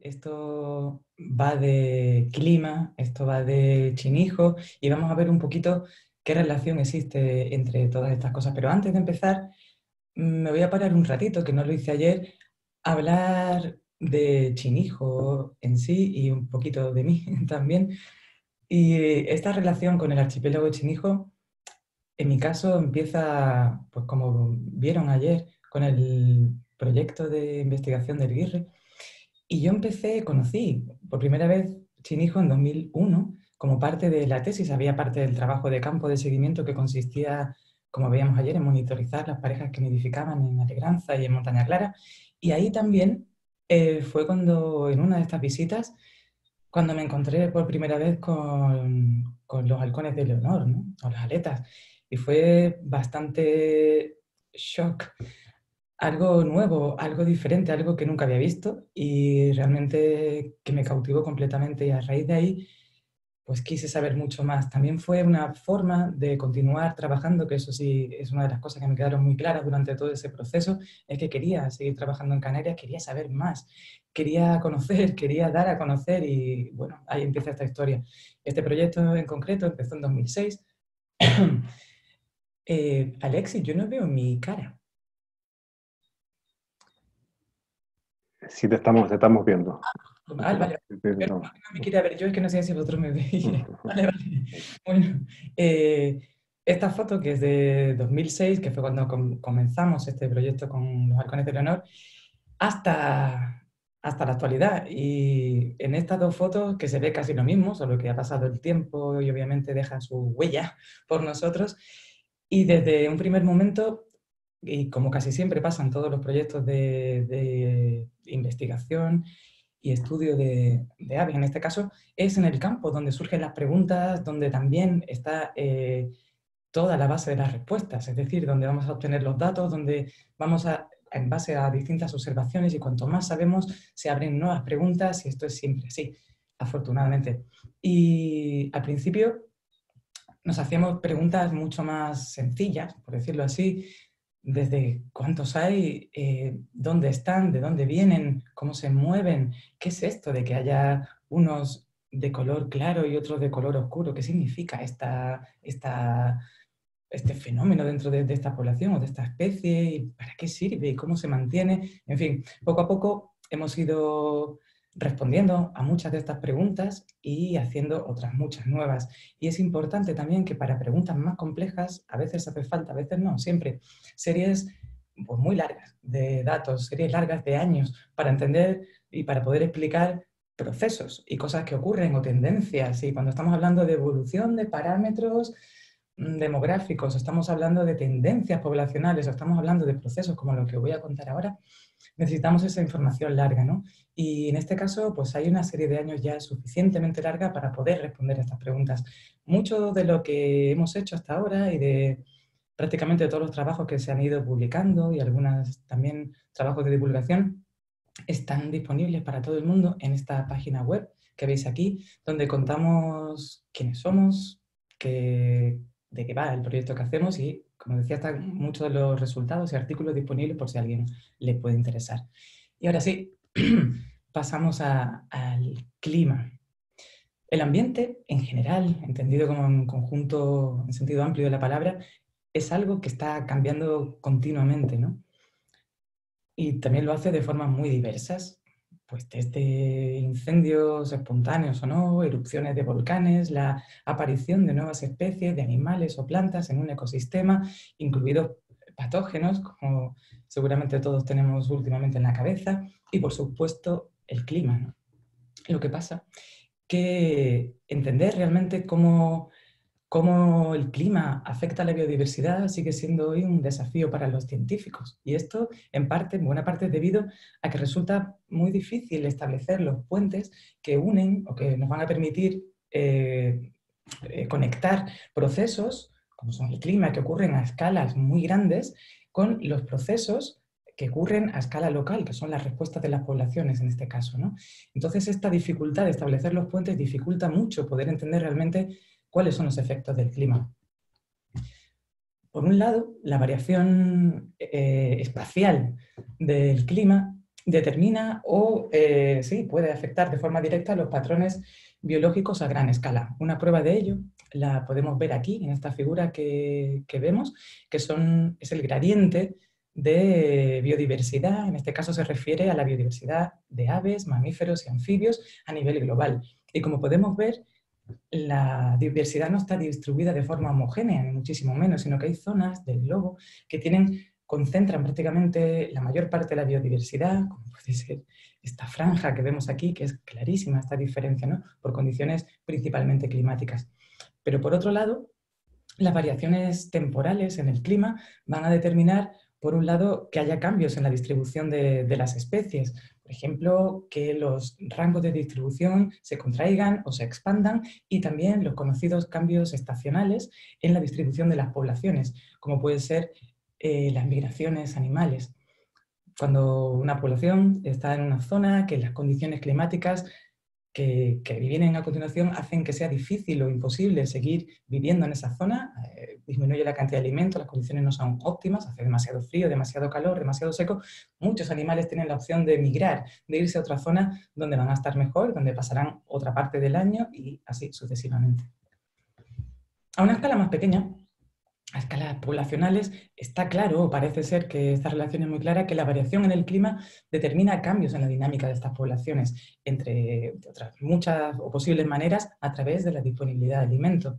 Esto va de clima, esto va de Chinijo y vamos a ver un poquito qué relación existe entre todas estas cosas. Pero antes de empezar, me voy a parar un ratito, que no lo hice ayer, a hablar de Chinijo en sí y un poquito de mí también. Y esta relación con el archipiélago de Chinijo, en mi caso, empieza, pues como vieron ayer, con el proyecto de investigación del GUIRRE. Y yo conocí por primera vez Chinijo en 2001 como parte de la tesis, había parte del trabajo de campo de seguimiento que consistía, como veíamos ayer, en monitorizar las parejas que nidificaban en Alegranza y en Montaña Clara. Y ahí también fue cuando, en una de estas visitas, cuando me encontré por primera vez con los halcones de Leonor, ¿no? O las aletas. Y fue bastante shock, algo nuevo, algo diferente, algo que nunca había visto y realmente que me cautivó completamente, y a raíz de ahí pues quise saber mucho más. También fue una forma de continuar trabajando, que eso sí es una de las cosas que me quedaron muy claras durante todo ese proceso, es que quería seguir trabajando en Canarias, quería saber más, quería conocer, quería dar a conocer, y bueno, ahí empieza esta historia. Este proyecto en concreto empezó en 2006. Alexis, yo no veo mi cara. Sí, te estamos viendo. Vale, vale. Pero No. no me quería ver yo, es que no sé si vosotros me veis. Vale, vale. Bueno, eh, esta foto, que es de 2006, que fue cuando comenzamos este proyecto con los halcones de Leonor, hasta, hasta la actualidad. Y en estas dos fotos, que se ve casi lo mismo, solo que ha pasado el tiempo y obviamente deja su huella por nosotros. Y desde un primer momento, y como casi siempre pasan todos los proyectos de investigación y estudio de aves, en este caso, es en el campo donde surgen las preguntas, donde también está toda la base de las respuestas, es decir, donde vamos a obtener los datos, donde vamos a, en base a distintas observaciones, y cuanto más sabemos, se abren nuevas preguntas, y esto es siempre así, afortunadamente. Y al principio nos hacíamos preguntas mucho más sencillas, por decirlo así, desde cuántos hay, dónde están, de dónde vienen, cómo se mueven, qué es esto de que haya unos de color claro y otros de color oscuro, qué significa este fenómeno dentro de esta población o de esta especie, y para qué sirve y cómo se mantiene. En fin, poco a poco hemos ido respondiendo a muchas de estas preguntas y haciendo otras muchas nuevas. Y es importante también que para preguntas más complejas, a veces hace falta, a veces no, siempre, series pues, muy largas de datos, series largas de años, para entender y para poder explicar procesos y cosas que ocurren o tendencias. Y cuando estamos hablando de evolución de parámetros demográficos, estamos hablando de tendencias poblacionales, o estamos hablando de procesos como lo que voy a contar ahora, necesitamos esa información larga, ¿no? Y en este caso, pues hay una serie de años ya suficientemente larga para poder responder a estas preguntas. Mucho de lo que hemos hecho hasta ahora, y de prácticamente todos los trabajos que se han ido publicando, y algunos también trabajos de divulgación, están disponibles para todo el mundo en esta página web que veis aquí, donde contamos quiénes somos, de qué va el proyecto que hacemos, y, como decía, están muchos de los resultados y artículos disponibles por si a alguien le puede interesar. Y ahora sí, pasamos al clima. El ambiente, en general, entendido como un conjunto en sentido amplio de la palabra, es algo que está cambiando continuamente, ¿no? Y también lo hace de formas muy diversas, pues desde incendios espontáneos o no, erupciones de volcanes, la aparición de nuevas especies de animales o plantas en un ecosistema, incluidos patógenos, como seguramente todos tenemos últimamente en la cabeza, y por supuesto el clima, ¿no? Lo que pasa que entender realmente cómo el clima afecta a la biodiversidad sigue siendo hoy un desafío para los científicos. Y esto, en parte, en buena parte, es debido a que resulta muy difícil establecer los puentes que unen o que nos van a permitir conectar procesos, como son el clima, que ocurren a escalas muy grandes, con los procesos que ocurren a escala local, que son las respuestas de las poblaciones en este caso, ¿no? Entonces, esta dificultad de establecer los puentes dificulta mucho poder entender realmente cuáles son los efectos del clima. Por un lado, la variación espacial del clima determina o sí, puede afectar de forma directa los patrones biológicos a gran escala. Una prueba de ello la podemos ver aquí, en esta figura que vemos, que es el gradiente de biodiversidad. En este caso se refiere a la biodiversidad de aves, mamíferos y anfibios a nivel global. Y como podemos ver, la diversidad no está distribuida de forma homogénea, ni muchísimo menos, sino que hay zonas del globo que concentran prácticamente la mayor parte de la biodiversidad, como puede ser esta franja que vemos aquí, que es clarísima esta diferencia, ¿no? Por condiciones principalmente climáticas. Pero por otro lado, las variaciones temporales en el clima van a determinar, por un lado, que haya cambios en la distribución de las especies. Por ejemplo, que los rangos de distribución se contraigan o se expandan, y también los conocidos cambios estacionales en la distribución de las poblaciones, como pueden ser las migraciones animales. Cuando una población está en una zona que las condiciones climáticas que vienen a continuación hacen que sea difícil o imposible seguir viviendo en esa zona, disminuye la cantidad de alimentos, las condiciones no son óptimas, hace demasiado frío, demasiado calor, demasiado seco. Muchos animales tienen la opción de emigrar, de irse a otra zona donde van a estar mejor, donde pasarán otra parte del año y así sucesivamente. A una escala más pequeña, a escalas poblacionales, está claro, o parece ser que esta relación es muy clara, que la variación en el clima determina cambios en la dinámica de estas poblaciones, entre otras muchas o posibles maneras, a través de la disponibilidad de alimentos.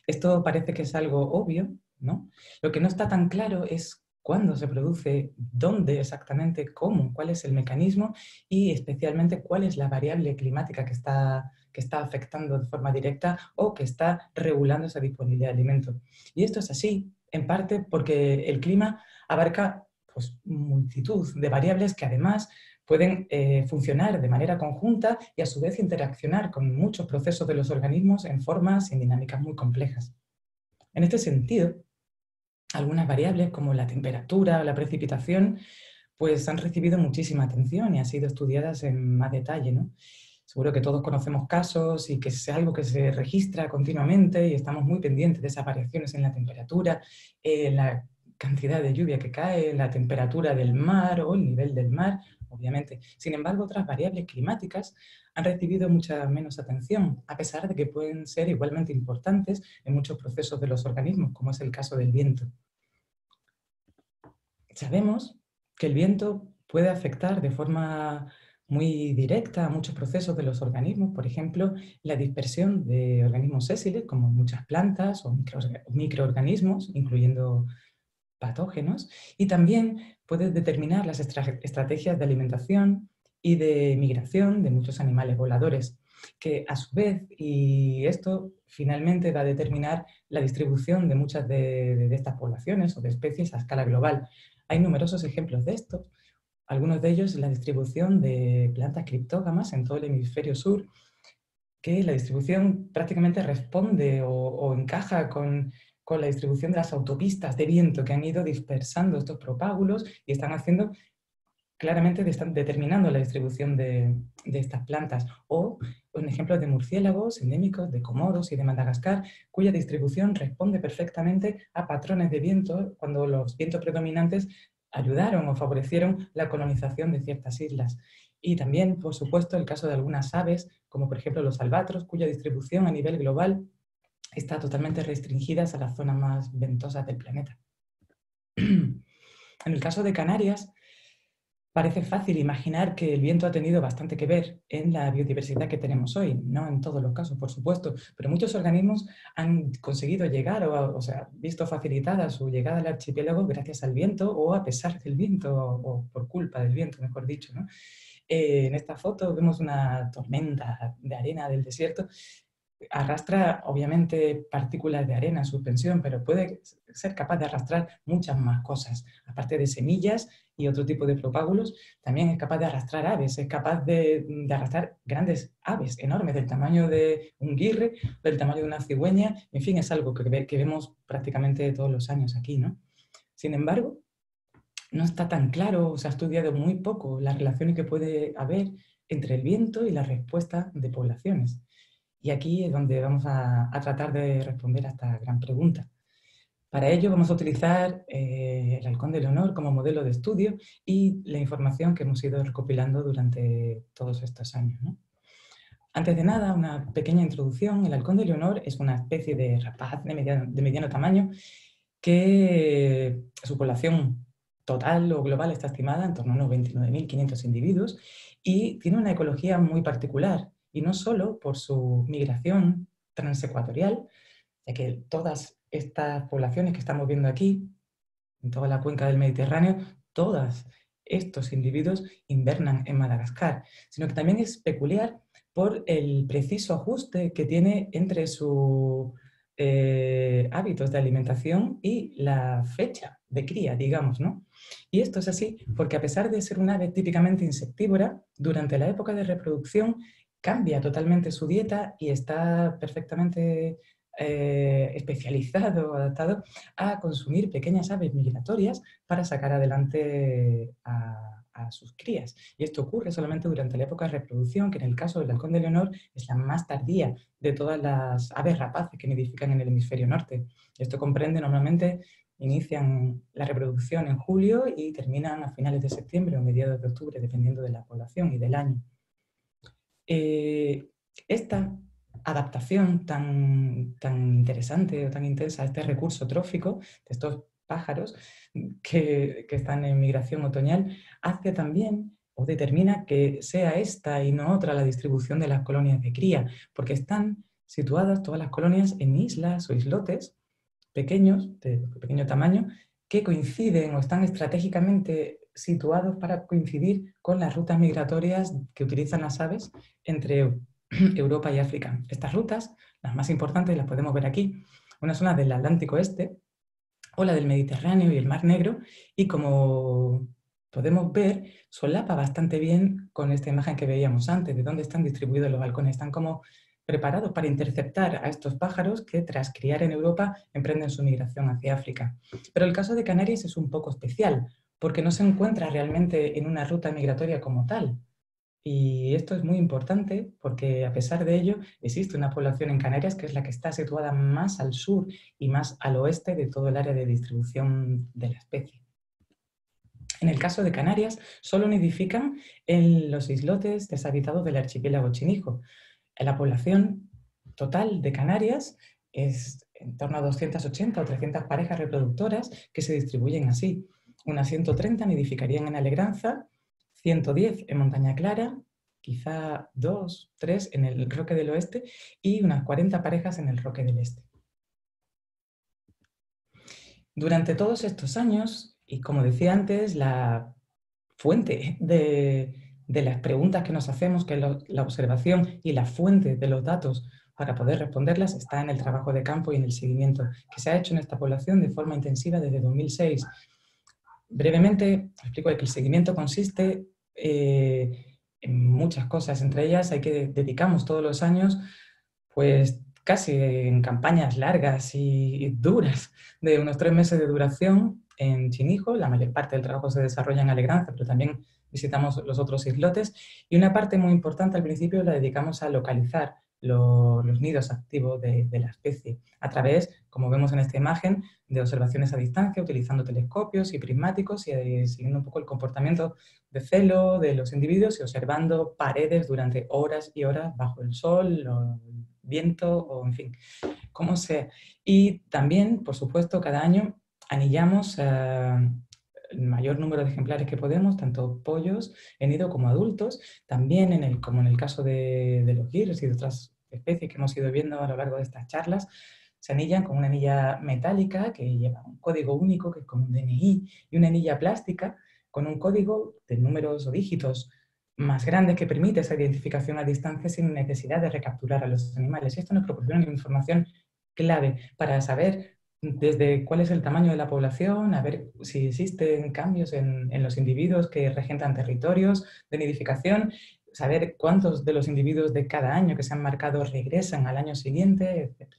Esto parece que es algo obvio, ¿no? Lo que no está tan claro es cuándo se produce, dónde exactamente, cómo, cuál es el mecanismo y especialmente cuál es la variable climática que está afectando de forma directa o que está regulando esa disponibilidad de alimentos. Y esto es así, en parte porque el clima abarca pues, multitud de variables que además pueden funcionar de manera conjunta y a su vez interaccionar con muchos procesos de los organismos en formas y en dinámicas muy complejas. En este sentido, algunas variables como la temperatura o la precipitación pues han recibido muchísima atención y han sido estudiadas en más detalle, ¿no? Seguro que todos conocemos casos y que es algo que se registra continuamente y estamos muy pendientes de esas variaciones en la temperatura, en la cantidad de lluvia que cae, la temperatura del mar o el nivel del mar, obviamente. Sin embargo, otras variables climáticas han recibido mucha menos atención, a pesar de que pueden ser igualmente importantes en muchos procesos de los organismos, como es el caso del viento. Sabemos que el viento puede afectar de forma muy directa a muchos procesos de los organismos, por ejemplo, la dispersión de organismos sésiles, como muchas plantas o microorganismos, incluyendo patógenos, y también puede determinar las estrategias de alimentación y de migración de muchos animales voladores, que a su vez, y esto finalmente va a determinar la distribución de muchas de estas poblaciones o de especies a escala global. Hay numerosos ejemplos de esto, algunos de ellos en la distribución de plantas criptógamas en todo el hemisferio sur, que la distribución prácticamente responde o encaja con la distribución de las autopistas de viento que han ido dispersando estos propágulos y están haciendo, claramente están determinando la distribución de estas plantas. O un ejemplo de murciélagos endémicos de Comoros y de Madagascar, cuya distribución responde perfectamente a patrones de viento cuando los vientos predominantes ayudaron o favorecieron la colonización de ciertas islas. Y también, por supuesto, el caso de algunas aves, como por ejemplo los albatros, cuya distribución a nivel global está totalmente restringida a las zonas más ventosas del planeta. En el caso de Canarias, parece fácil imaginar que el viento ha tenido bastante que ver en la biodiversidad que tenemos hoy, no en todos los casos, por supuesto, pero muchos organismos han conseguido llegar o sea, visto facilitada su llegada al archipiélago gracias al viento o a pesar del viento o por culpa del viento, mejor dicho, ¿no? En esta foto vemos una tormenta de arena del desierto. Arrastra obviamente partículas de arena en suspensión, pero puede ser capaz de arrastrar muchas más cosas. Aparte de semillas y otro tipo de propágulos, también es capaz de arrastrar aves, es capaz de arrastrar grandes aves enormes del tamaño de un guirre, del tamaño de una cigüeña, en fin, es algo que vemos prácticamente todos los años aquí, ¿no? Sin embargo, no está tan claro, se ha estudiado muy poco las relaciones que puede haber entre el viento y la respuesta de poblaciones. Y aquí es donde vamos a tratar de responder a esta gran pregunta. Para ello vamos a utilizar el halcón de Leonor como modelo de estudio y la información que hemos ido recopilando durante todos estos años, ¿no? Antes de nada, una pequeña introducción. El halcón de Leonor es una especie de rapaz de mediano tamaño que su población total o global está estimada en torno a unos 29.500 individuos y tiene una ecología muy particular, y no solo por su migración transecuatorial, ya que todas estas poblaciones que estamos viendo aquí, en toda la cuenca del Mediterráneo, todos estos individuos invernan en Madagascar, sino que también es peculiar por el preciso ajuste que tiene entre sus hábitos de alimentación y la fecha de cría, digamos, ¿no? Y esto es así porque, a pesar de ser un ave típicamente insectívora, durante la época de reproducción cambia totalmente su dieta y está perfectamente especializado, adaptado a consumir pequeñas aves migratorias para sacar adelante a sus crías. Y esto ocurre solamente durante la época de reproducción, que en el caso del halcón de Leonor es la más tardía de todas las aves rapaces que nidifican en el hemisferio norte. Esto comprende normalmente, inician la reproducción en julio y terminan a finales de septiembre o mediados de octubre, dependiendo de la población y del año. Esta adaptación tan interesante o tan intensa a este recurso trófico de estos pájaros que están en migración otoñal hace también o determina que sea esta y no otra la distribución de las colonias de cría, porque están situadas todas las colonias en islas o islotes pequeños, de pequeño tamaño, que coinciden o están estratégicamente situados para coincidir con las rutas migratorias que utilizan las aves entre Europa y África. Estas rutas, las más importantes, las podemos ver aquí. Una zona del Atlántico Este o la del Mediterráneo y el Mar Negro, y como podemos ver, solapa bastante bien con esta imagen que veíamos antes, de dónde están distribuidos los halcones. Están como preparados para interceptar a estos pájaros que, tras criar en Europa, emprenden su migración hacia África. Pero el caso de Canarias es un poco especial, porque no se encuentra realmente en una ruta migratoria como tal. Y esto es muy importante porque, a pesar de ello, existe una población en Canarias que es la que está situada más al sur y más al oeste de todo el área de distribución de la especie. En el caso de Canarias, solo nidifican en los islotes deshabitados del archipiélago Chinijo. La población total de Canarias es en torno a 280 o 300 parejas reproductoras que se distribuyen así. Unas 130 nidificarían en Alegranza, 110 en Montaña Clara, quizá 2, 3 en el Roque del Oeste y unas 40 parejas en el Roque del Este. Durante todos estos años, y como decía antes, la fuente de las preguntas que nos hacemos, que es la observación, y la fuente de los datos para poder responderlas, está en el trabajo de campo y en el seguimiento que se ha hecho en esta población de forma intensiva desde 2006. Brevemente, explico que el seguimiento consiste en muchas cosas. Entre ellas, dedicamos todos los años, pues casi en campañas largas y duras, de unos 3 meses de duración en Chinijo. La mayor parte del trabajo se desarrolla en Alegranza, pero también visitamos los otros islotes. Y una parte muy importante al principio la dedicamos a localizar los nidos activos de la especie, a través, como vemos en esta imagen, de observaciones a distancia, utilizando telescopios y prismáticos y siguiendo un poco el comportamiento de celo de los individuos y observando paredes durante horas y horas bajo el sol, el viento o, en fin, como sea. Y también, por supuesto, cada año anillamos el mayor número de ejemplares que podemos, tanto pollos en nido como adultos. También, como en el caso de los giros y de otras especies que hemos ido viendo a lo largo de estas charlas, se anillan con una anilla metálica que lleva un código único, que es como un DNI, y una anilla plástica con un código de números o dígitos más grandes que permite esa identificación a distancia sin necesidad de recapturar a los animales. Y esto nos proporciona una información clave para saber desde cuál es el tamaño de la población, a ver si existen cambios en los individuos que regentan territorios de nidificación, saber cuántos de los individuos de cada año que se han marcado regresan al año siguiente, etc.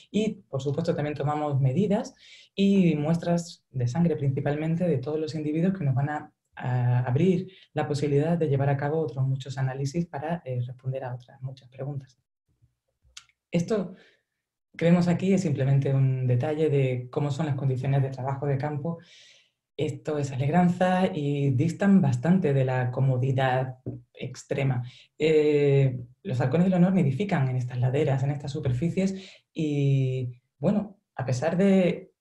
Y, por supuesto, también tomamos medidas y muestras de sangre principalmente de todos los individuos, que nos van a abrir la posibilidad de llevar a cabo otros muchos análisis para responder a otras muchas preguntas. Esto que vemos aquí es simplemente un detalle de cómo son las condiciones de trabajo de campo. Esto es alegranza y distan bastante de la comodidad extrema. Los halcones de Leonor nidifican en estas laderas, en estas superficies y, bueno, a pesar de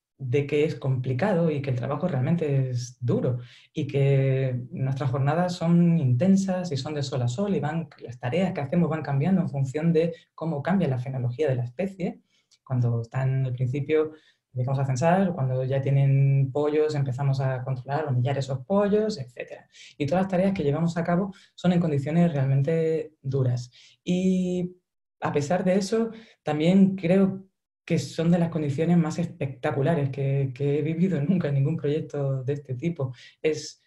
que es complicado y que el trabajo realmente es duro y que nuestras jornadas son intensas y son de sol a sol y las tareas que hacemos van cambiando en función de cómo cambia la fenología de la especie. Cuando están al principio empezamos a censar, cuando ya tienen pollos empezamos a controlar o millar esos pollos, etc. Y todas las tareas que llevamos a cabo son en condiciones realmente duras. Y a pesar de eso, también creo que son de las condiciones más espectaculares que he vivido nunca en ningún proyecto de este tipo. Es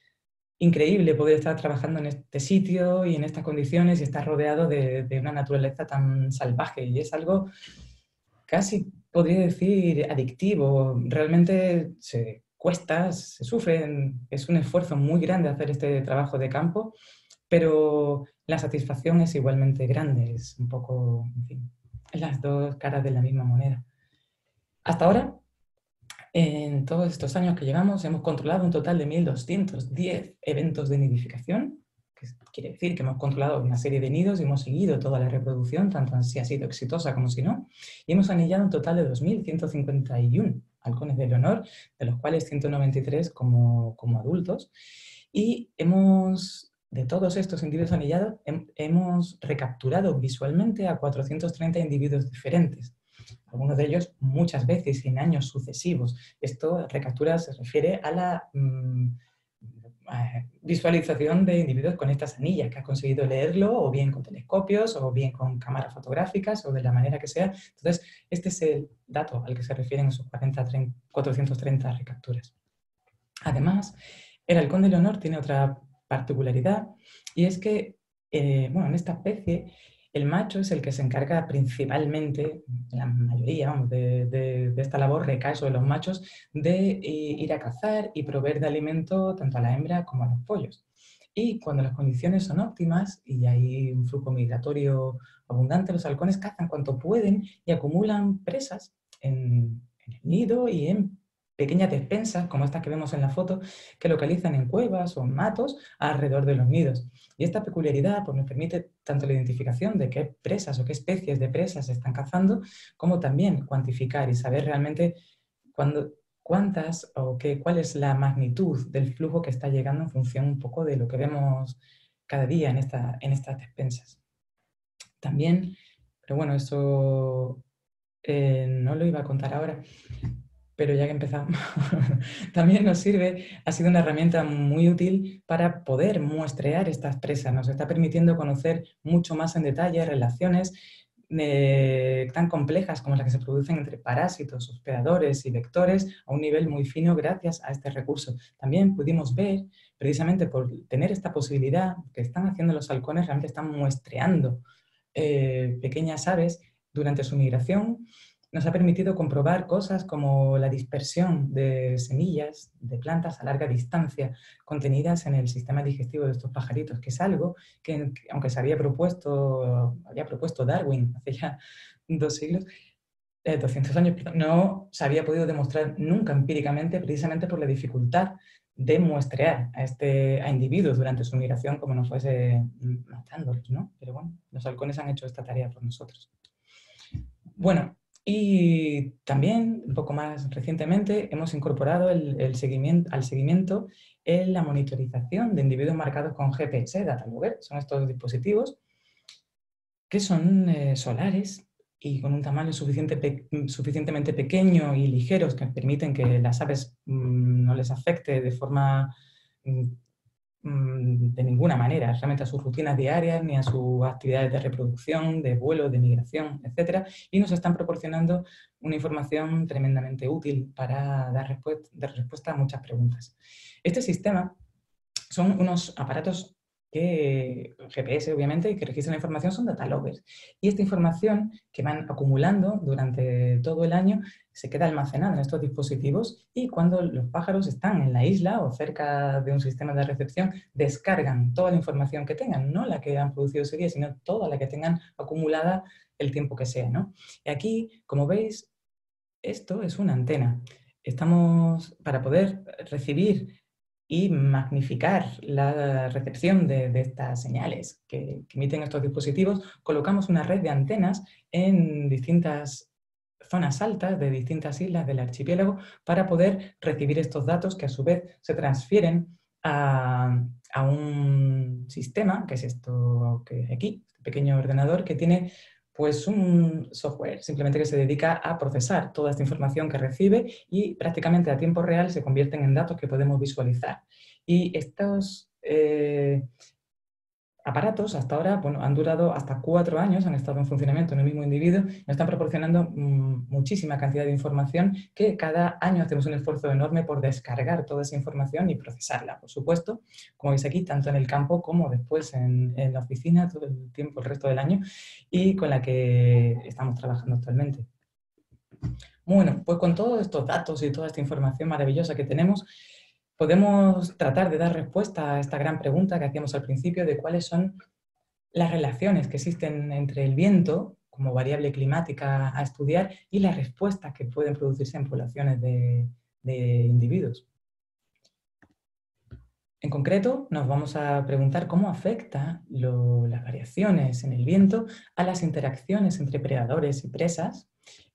increíble poder estar trabajando en este sitio y en estas condiciones y estar rodeado de una naturaleza tan salvaje. Y es algo casi podría decir adictivo. Realmente se cuesta, se sufre, es un esfuerzo muy grande hacer este trabajo de campo, pero la satisfacción es igualmente grande, es un poco, en fin, las dos caras de la misma moneda. Hasta ahora, en todos estos años que llevamos, hemos controlado un total de 1.210 eventos de nidificación, que quiere decir que hemos controlado una serie de nidos y hemos seguido toda la reproducción, tanto si ha sido exitosa como si no, y hemos anillado un total de 2.151 halcones de Leonor, de los cuales 193 como adultos, y de todos estos individuos anillados, hemos recapturado visualmente a 430 individuos diferentes, algunos de ellos muchas veces y en años sucesivos. Esto, recaptura, se refiere a la visualización de individuos con estas anillas, que has conseguido leerlo o bien con telescopios o bien con cámaras fotográficas o de la manera que sea. Entonces, este es el dato al que se refieren esos 430 recapturas. Además, el halcón de Leonor tiene otra particularidad y es que, en esta especie el macho es el que se encarga principalmente, la mayoría vamos, de esta labor recae sobre los machos, de ir a cazar y proveer de alimento tanto a la hembra como a los pollos. Y cuando las condiciones son óptimas y hay un flujo migratorio abundante, los halcones cazan cuanto pueden y acumulan presas en el nido y en pequeñas despensas, como estas que vemos en la foto, que localizan en cuevas o en matos alrededor de los nidos. Y esta peculiaridad pues, nos permite tanto la identificación de qué presas o qué especies de presas se están cazando, como también cuantificar y saber realmente cuántas o cuál es la magnitud del flujo que está llegando en función un poco de lo que vemos cada día en estas despensas. También, pero bueno, eso no lo iba a contar ahora, pero ya que empezamos, también nos sirve, ha sido una herramienta muy útil para poder muestrear estas presas. Nos está permitiendo conocer mucho más en detalle relaciones tan complejas como las que se producen entre parásitos, hospedadores y vectores a un nivel muy fino gracias a este recurso. También pudimos ver, precisamente por tener esta posibilidad que están haciendo los halcones, realmente están muestreando pequeñas aves durante su migración. Nos ha permitido comprobar cosas como la dispersión de semillas de plantas a larga distancia contenidas en el sistema digestivo de estos pajaritos, que es algo que aunque se había propuesto Darwin hace ya 200 años, perdón, no se había podido demostrar nunca empíricamente, precisamente por la dificultad de muestrear a individuos durante su migración como no fuese matándolos, ¿no? Pero bueno, los halcones han hecho esta tarea por nosotros. Bueno, y también, un poco más recientemente, hemos incorporado al seguimiento en la monitorización de individuos marcados con GPS, Data Logger. Son estos dispositivos que son solares y con un tamaño suficientemente pequeño y ligeros que permiten que las aves no les afecte de forma de ninguna manera, realmente a sus rutinas diarias, ni a sus actividades de reproducción, de vuelo, de migración, etc. Y nos están proporcionando una información tremendamente útil para dar respuesta a muchas preguntas. Este sistema son unos aparatos que GPS, obviamente, y que registran la información son data loggers. Y esta información que van acumulando durante todo el año se queda almacenada en estos dispositivos y cuando los pájaros están en la isla o cerca de un sistema de recepción, descargan toda la información que tengan, no la que han producido ese día, sino toda la que tengan acumulada el tiempo que sea, ¿no? Y aquí, como veis, esto es una antena. Estamos, para poder recibir y magnificar la recepción de estas señales que emiten estos dispositivos, colocamos una red de antenas en distintas zonas altas de distintas islas del archipiélago para poder recibir estos datos que a su vez se transfieren a un sistema, que es esto que hay aquí, este pequeño ordenador que tiene pues un software simplemente que se dedica a procesar toda esta información que recibe y prácticamente a tiempo real se convierten en datos que podemos visualizar. Y estos aparatos hasta ahora han durado hasta 4 años, han estado en funcionamiento en el mismo individuo, nos están proporcionando muchísima cantidad de información que cada año hacemos un esfuerzo enorme por descargar toda esa información y procesarla, por supuesto, como veis aquí, tanto en el campo como después en la oficina, todo el tiempo, el resto del año, y con la que estamos trabajando actualmente. Bueno, pues con todos estos datos y toda esta información maravillosa que tenemos, podemos tratar de dar respuesta a esta gran pregunta que hacíamos al principio de cuáles son las relaciones que existen entre el viento como variable climática a estudiar y las respuestas que pueden producirse en poblaciones de individuos. En concreto, nos vamos a preguntar cómo afecta las variaciones en el viento a las interacciones entre predadores y presas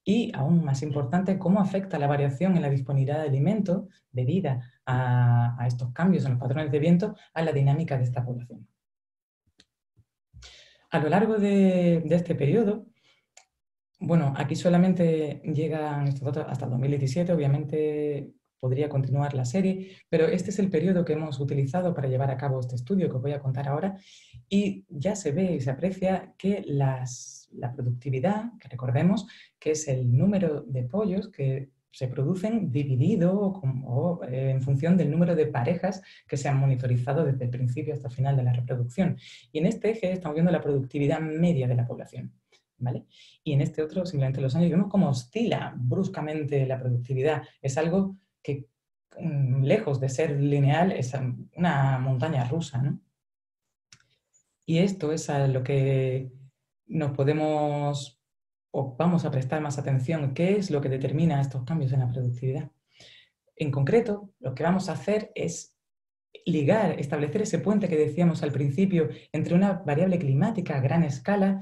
y, aún más importante, cómo afecta la variación en la disponibilidad de alimento debida a estos cambios en los patrones de viento a la dinámica de esta población. A lo largo de este periodo, bueno, aquí solamente llegan estos datos hasta el 2017, obviamente podría continuar la serie, pero este es el periodo que hemos utilizado para llevar a cabo este estudio que os voy a contar ahora y ya se ve y se aprecia que la productividad, que recordemos que es el número de pollos que se producen dividido en función del número de parejas que se han monitorizado desde el principio hasta el final de la reproducción. Y en este eje estamos viendo la productividad media de la población, ¿vale? Y en este otro, simplemente los años, vemos cómo oscila bruscamente la productividad. Es algo que, lejos de ser lineal, es una montaña rusa, ¿no? Y esto es a lo que nos podemos o vamos a prestar más atención. ¿Qué es lo que determina estos cambios en la productividad? En concreto, lo que vamos a hacer es ligar, establecer ese puente que decíamos al principio entre una variable climática a gran escala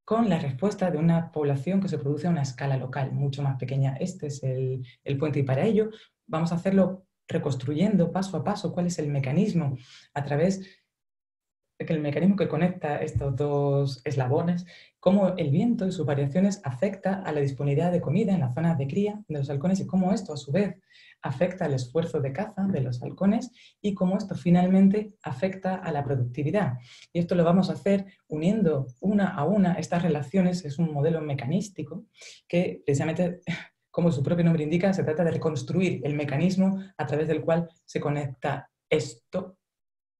con la respuesta de una población que se produce a una escala local, mucho más pequeña. Este es el puente y para ello vamos a hacerlo reconstruyendo paso a paso cuál es el mecanismo a través de que el mecanismo que conecta estos dos eslabones, cómo el viento y sus variaciones afecta a la disponibilidad de comida en las zonas de cría de los halcones y cómo esto a su vez afecta al esfuerzo de caza de los halcones y cómo esto finalmente afecta a la productividad. Y esto lo vamos a hacer uniendo una a una estas relaciones. Es un modelo mecanístico que precisamente, como su propio nombre indica, se trata de reconstruir el mecanismo a través del cual se conecta esto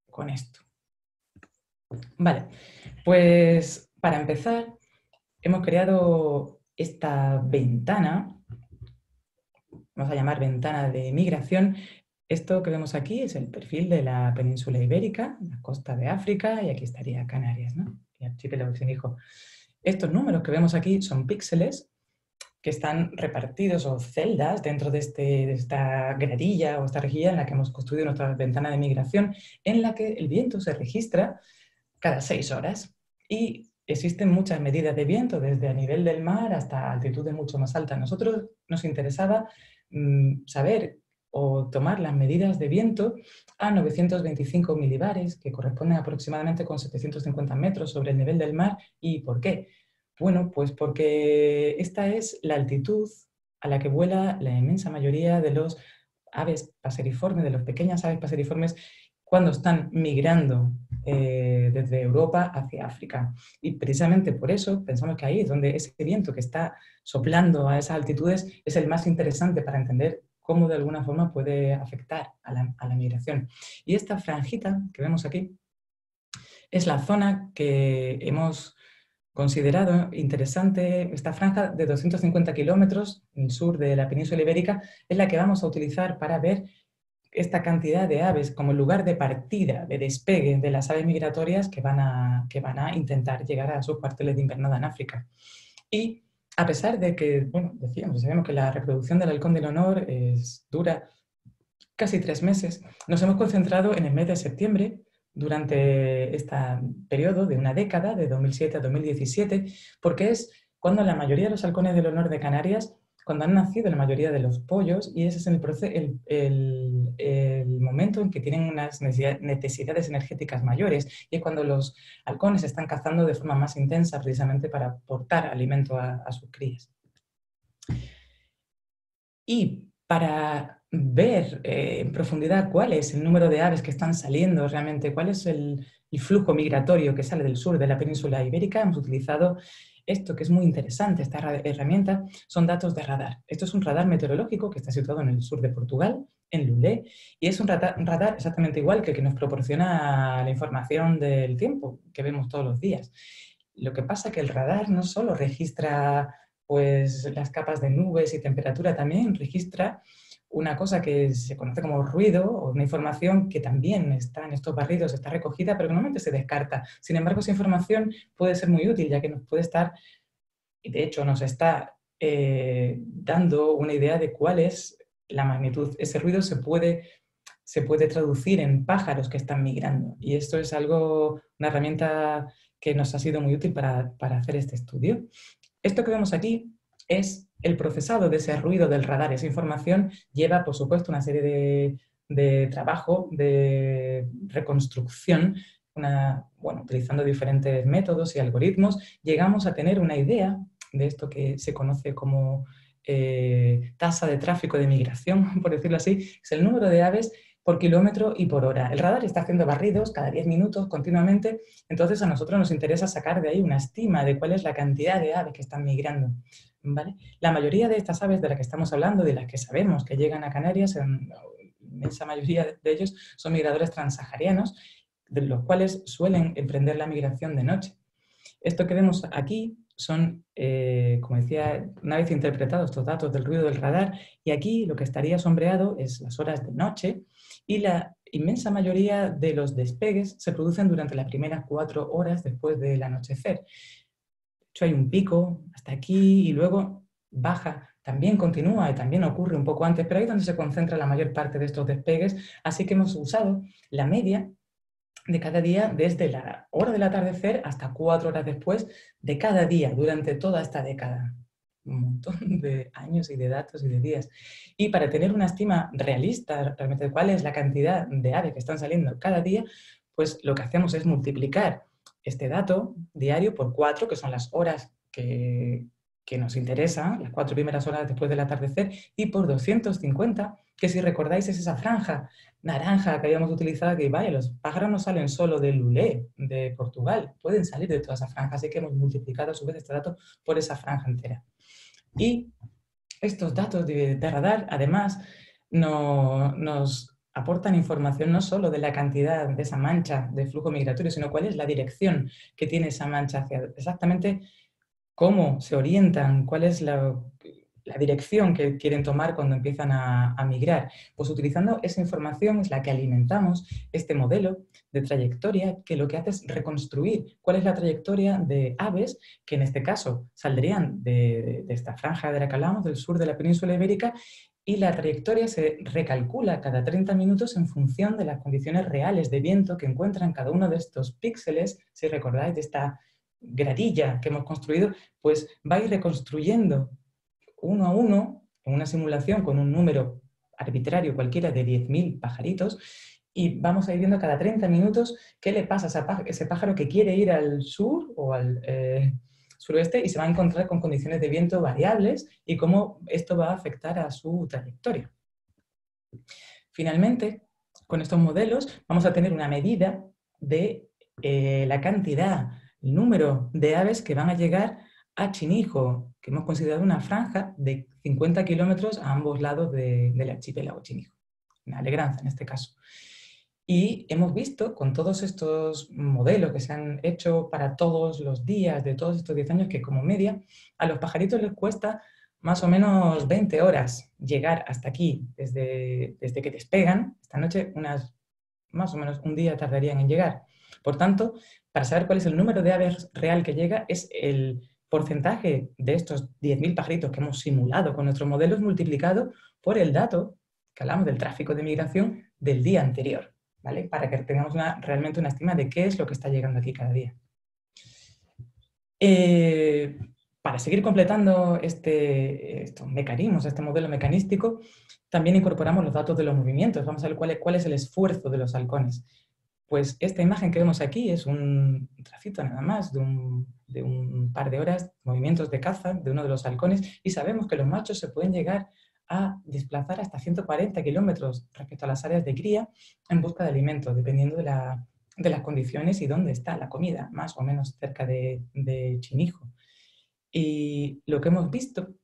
con esto. Vale, pues para empezar hemos creado esta ventana, vamos a llamar ventana de migración. Esto que vemos aquí es el perfil de la península ibérica, la costa de África, y aquí estaría Canarias, ¿no? Y archipiélago sin hijo. Estos números que vemos aquí son píxeles que están repartidos o celdas dentro de esta gradilla o esta rejilla en la que hemos construido nuestra ventana de migración, en la que el viento se registra cada 6 horas. Y existen muchas medidas de viento, desde a nivel del mar hasta altitudes mucho más altas. A nosotros nos interesaba saber o tomar las medidas de viento a 925 milibares, que corresponden aproximadamente con 750 metros sobre el nivel del mar. ¿Y por qué? Bueno, pues porque esta es la altitud a la que vuela la inmensa mayoría de los aves paseriformes, de las pequeñas aves paseriformes, cuando están migrando desde Europa hacia África. Y precisamente por eso pensamos que ahí es donde ese viento que está soplando a esas altitudes es el más interesante para entender cómo de alguna forma puede afectar a la migración. Y esta franjita que vemos aquí es la zona que hemos considerado interesante. Esta franja de 250 kilómetros en el sur de la península ibérica es la que vamos a utilizar para ver esta cantidad de aves como lugar de partida, de despegue de las aves migratorias que van a intentar llegar a sus cuarteles de invernada en África. Y a pesar de que, bueno, sabemos que la reproducción del halcón de Leonor dura casi 3 meses, nos hemos concentrado en el mes de septiembre, durante este periodo de una década, de 2007 a 2017, porque es cuando la mayoría de los halcones de Leonor de Canarias, cuando han nacido la mayoría de los pollos, y ese es el momento en que tienen unas necesidades energéticas mayores, y es cuando los halcones están cazando de forma más intensa precisamente para aportar alimento a sus crías. Y para ver en profundidad cuál es el número de aves que están saliendo realmente, cuál es el flujo migratorio que sale del sur de la península ibérica, hemos utilizado esto que es muy interesante, esta herramienta, son datos de radar. Esto es un radar meteorológico que está situado en el sur de Portugal, en Lulé, y es un radar exactamente igual que el que nos proporciona la información del tiempo que vemos todos los días. Lo que pasa es que el radar no solo registra pues las capas de nubes y temperatura, también registra una cosa que se conoce como ruido, o una información que también está en estos barridos, está recogida, pero que normalmente se descarta. Sin embargo, esa información puede ser muy útil, ya que nos puede estar, y de hecho nos está dando una idea de cuál es la magnitud. Ese ruido se puede traducir en pájaros que están migrando. Y esto es una herramienta que nos ha sido muy útil para hacer este estudio. Esto que vemos aquí es el procesado de ese ruido del radar. Esa información lleva, por supuesto, una serie de trabajo, de reconstrucción, utilizando diferentes métodos y algoritmos, llegamos a tener una idea de esto que se conoce como tasa de tráfico de migración, por decirlo así, es el número de aves por kilómetro y por hora. El radar está haciendo barridos cada 10 minutos continuamente, entonces a nosotros nos interesa sacar de ahí una estima de cuál es la cantidad de aves que están migrando, ¿vale? La mayoría de estas aves de las que estamos hablando, de las que sabemos que llegan a Canarias, la inmensa mayoría de ellos son migradores transsaharianos, de los cuales suelen emprender la migración de noche. Esto que vemos aquí son, como decía, una vez interpretados estos datos del ruido del radar, y aquí lo que estaría sombreado es las horas de noche, y la inmensa mayoría de los despegues se producen durante las primeras 4 horas después del anochecer. De hecho, hay un pico hasta aquí y luego baja, también continúa y también ocurre un poco antes, pero ahí es donde se concentra la mayor parte de estos despegues, así que hemos usado la media de cada día desde la hora del atardecer hasta 4 horas después de cada día durante toda esta década. Un montón de años y de datos y de días. Y para tener una estima realista realmente de cuál es la cantidad de aves que están saliendo cada día, pues lo que hacemos es multiplicar este dato diario por 4, que son las horas que nos interesan, las 4 primeras horas después del atardecer, y por 250, que si recordáis es esa franja naranja que habíamos utilizado, que vaya, los pájaros no salen solo de Lulé, de Portugal, pueden salir de toda esa franja, así que hemos multiplicado a su vez este dato por esa franja entera. Y estos datos de radar, además, nos aportan información no solo de la cantidad de esa mancha de flujo migratorio, sino cuál es la dirección que tiene esa mancha hacia exactamente cómo se orientan, cuál es la dirección que quieren tomar cuando empiezan a migrar. Pues utilizando esa información es la que alimentamos este modelo de trayectoria, que lo que hace es reconstruir cuál es la trayectoria de aves que en este caso saldrían de esta franja de la que hablamos, del sur de la península ibérica, y la trayectoria se recalcula cada 30 minutos en función de las condiciones reales de viento que encuentran cada uno de estos píxeles, si recordáis de esta gradilla que hemos construido, pues va a ir reconstruyendo uno a uno en una simulación con un número arbitrario cualquiera de 10.000 pajaritos, y vamos a ir viendo cada 30 minutos qué le pasa a ese pájaro que quiere ir al sur o al suroeste, y se va a encontrar con condiciones de viento variables y cómo esto va a afectar a su trayectoria. Finalmente, con estos modelos vamos a tener una medida de la cantidad, el número de aves que van a llegar a Chinijo, que hemos considerado una franja de 50 kilómetros a ambos lados del archipiélago Chinijo, en Alegranza en este caso. Y hemos visto con todos estos modelos que se han hecho para todos los días de todos estos 10 años que como media a los pajaritos les cuesta más o menos 20 horas llegar hasta aquí desde que despegan. Esta noche más o menos un día tardarían en llegar. Por tanto, para saber cuál es el número de aves real que llega, es el porcentaje de estos 10.000 pajaritos que hemos simulado con nuestros modelos multiplicado por el dato que hablamos del tráfico de migración del día anterior. ¿Vale? Para que tengamos realmente una estima de qué es lo que está llegando aquí cada día. Para seguir completando estos mecanismos, este modelo mecanístico, también incorporamos los datos de los movimientos. Vamos a ver cuál es el esfuerzo de los halcones. Pues esta imagen que vemos aquí es un tracito nada más de un par de horas, movimientos de caza de uno de los halcones, y sabemos que los machos se pueden llegar a desplazar hasta 140 kilómetros respecto a las áreas de cría en busca de alimentos, dependiendo de las condiciones y dónde está la comida, más o menos cerca de Chinijo. Y lo que hemos visto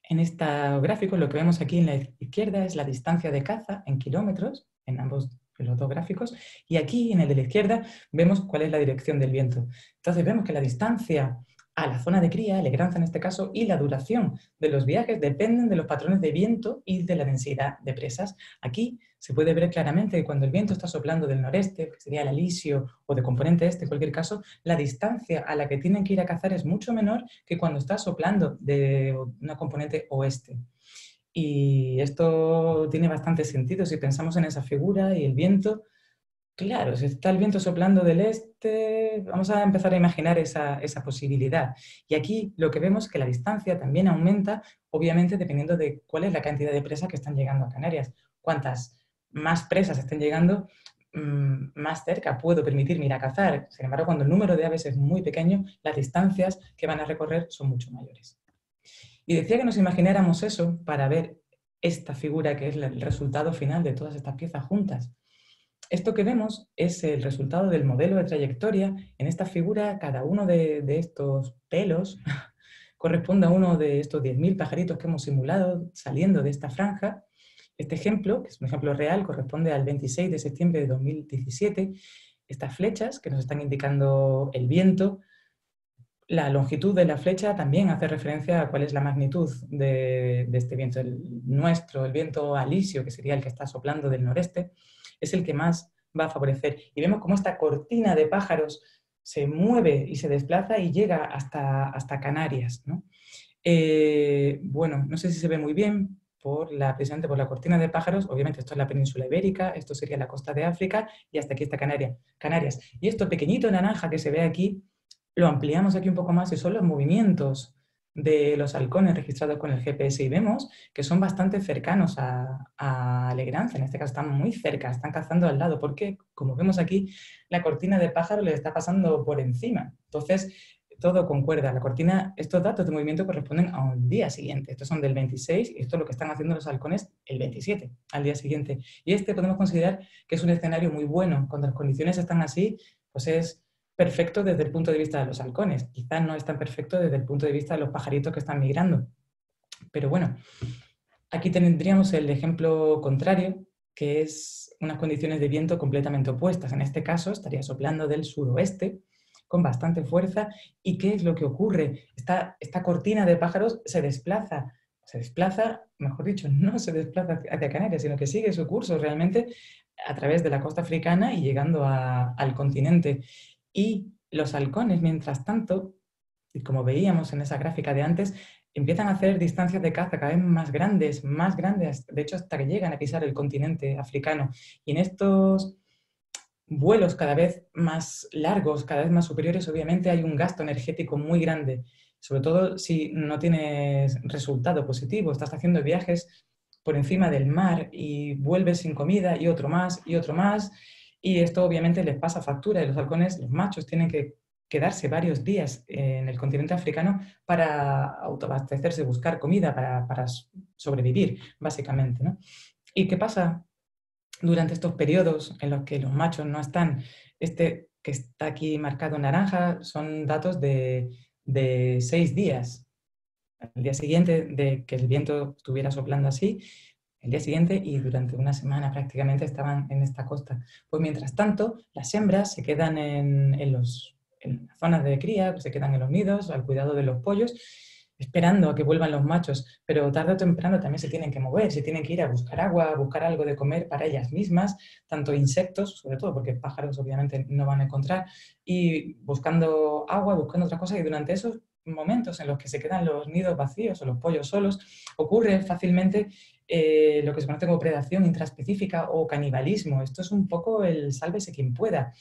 en estos gráficos, lo que vemos aquí en la izquierda es la distancia de caza en kilómetros, en los dos gráficos, y aquí en el de la izquierda vemos cuál es la dirección del viento. Entonces vemos que la distancia a la zona de cría, Legranza en este caso, y la duración de los viajes dependen de los patrones de viento y de la densidad de presas. Aquí se puede ver claramente que cuando el viento está soplando del noreste, que sería el alisio, o de componente este, en cualquier caso, la distancia a la que tienen que ir a cazar es mucho menor que cuando está soplando de una componente oeste. Y esto tiene bastante sentido si pensamos en esa figura y el viento. Claro, si está el viento soplando del este, vamos a empezar a imaginar esa posibilidad. Y aquí lo que vemos es que la distancia también aumenta, obviamente dependiendo de cuál es la cantidad de presas que están llegando a Canarias. Cuantas más presas estén llegando, más cerca puedo permitirme ir a cazar. Sin embargo, cuando el número de aves es muy pequeño, las distancias que van a recorrer son mucho mayores. Y decía que nos imagináramos eso para ver esta figura que es el resultado final de todas estas piezas juntas. Esto que vemos es el resultado del modelo de trayectoria. En esta figura, cada uno de estos pelos corresponde a uno de estos 10.000 pajaritos que hemos simulado saliendo de esta franja. Este ejemplo, que es un ejemplo real, corresponde al 26 de septiembre de 2017. Estas flechas que nos están indicando el viento. La longitud de la flecha también hace referencia a cuál es la magnitud de este viento. El viento alisio, que sería el que está soplando del noreste, es el que más va a favorecer. Y vemos cómo esta cortina de pájaros se mueve y se desplaza y llega hasta Canarias, ¿no? Bueno, no sé si se ve muy bien precisamente por la cortina de pájaros. Obviamente esto es la península ibérica, esto sería la costa de África y hasta aquí está Canarias. Y esto pequeñito naranja que se ve aquí, lo ampliamos aquí un poco más y son los movimientos de los halcones registrados con el GPS y vemos que son bastante cercanos a Legranza. En este caso están muy cerca, están cazando al lado, porque como vemos aquí, la cortina de pájaro les está pasando por encima. Entonces, todo concuerda. Estos datos de movimiento corresponden a un día siguiente. Estos son del 26 y esto es lo que están haciendo los halcones el 27, al día siguiente. Y podemos considerar que es un escenario muy bueno. Cuando las condiciones están así, pues es perfecto desde el punto de vista de los halcones. Quizás no es tan perfecto desde el punto de vista de los pajaritos que están migrando. Pero bueno, aquí tendríamos el ejemplo contrario, que es unas condiciones de viento completamente opuestas. En este caso estaría soplando del suroeste con bastante fuerza. ¿Y qué es lo que ocurre? Esta cortina de pájaros se desplaza, mejor dicho, no se desplaza hacia Canarias, sino que sigue su curso realmente a través de la costa africana y llegando al continente. Y los halcones, mientras tanto, y como veíamos en esa gráfica de antes, empiezan a hacer distancias de caza cada vez más grandes, de hecho hasta que llegan a pisar el continente africano. Y en estos vuelos cada vez más largos, cada vez más superiores, obviamente hay un gasto energético muy grande, sobre todo si no tienes resultado positivo, estás haciendo viajes por encima del mar y vuelves sin comida y otro más y otro más, y esto obviamente les pasa factura y los halcones, los machos, tienen que quedarse varios días en el continente africano para autoabastecerse, buscar comida, para sobrevivir, básicamente, ¿no? ¿Y qué pasa durante estos periodos en los que los machos no están? Este que está aquí marcado en naranja son datos de 6 días. Al día siguiente de que el viento estuviera soplando así, el día siguiente y durante una semana prácticamente estaban en esta costa. Pues mientras tanto, las hembras se quedan en las zonas de cría, pues se quedan en los nidos, al cuidado de los pollos, esperando a que vuelvan los machos, pero tarde o temprano también se tienen que mover, se tienen que ir a buscar agua, a buscar algo de comer para ellas mismas, tanto insectos, sobre todo porque pájaros obviamente no van a encontrar, y buscando agua, buscando otras cosas, y durante esos momentos en los que se quedan los nidos vacíos o los pollos solos, ocurre fácilmente lo que se conoce como predación intraespecífica o canibalismo. Esto es un poco el sálvese quien pueda.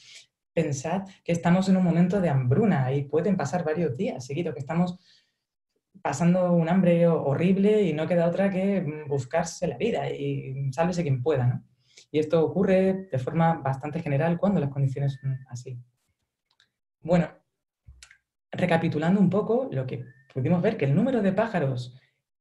Pensad que estamos en un momento de hambruna y pueden pasar varios días seguidos que estamos pasando un hambre horrible y no queda otra que buscarse la vida y sálvese quien pueda, ¿no? Y esto ocurre de forma bastante general cuando las condiciones son así. Bueno, recapitulando un poco, lo que pudimos ver que el número de pájaros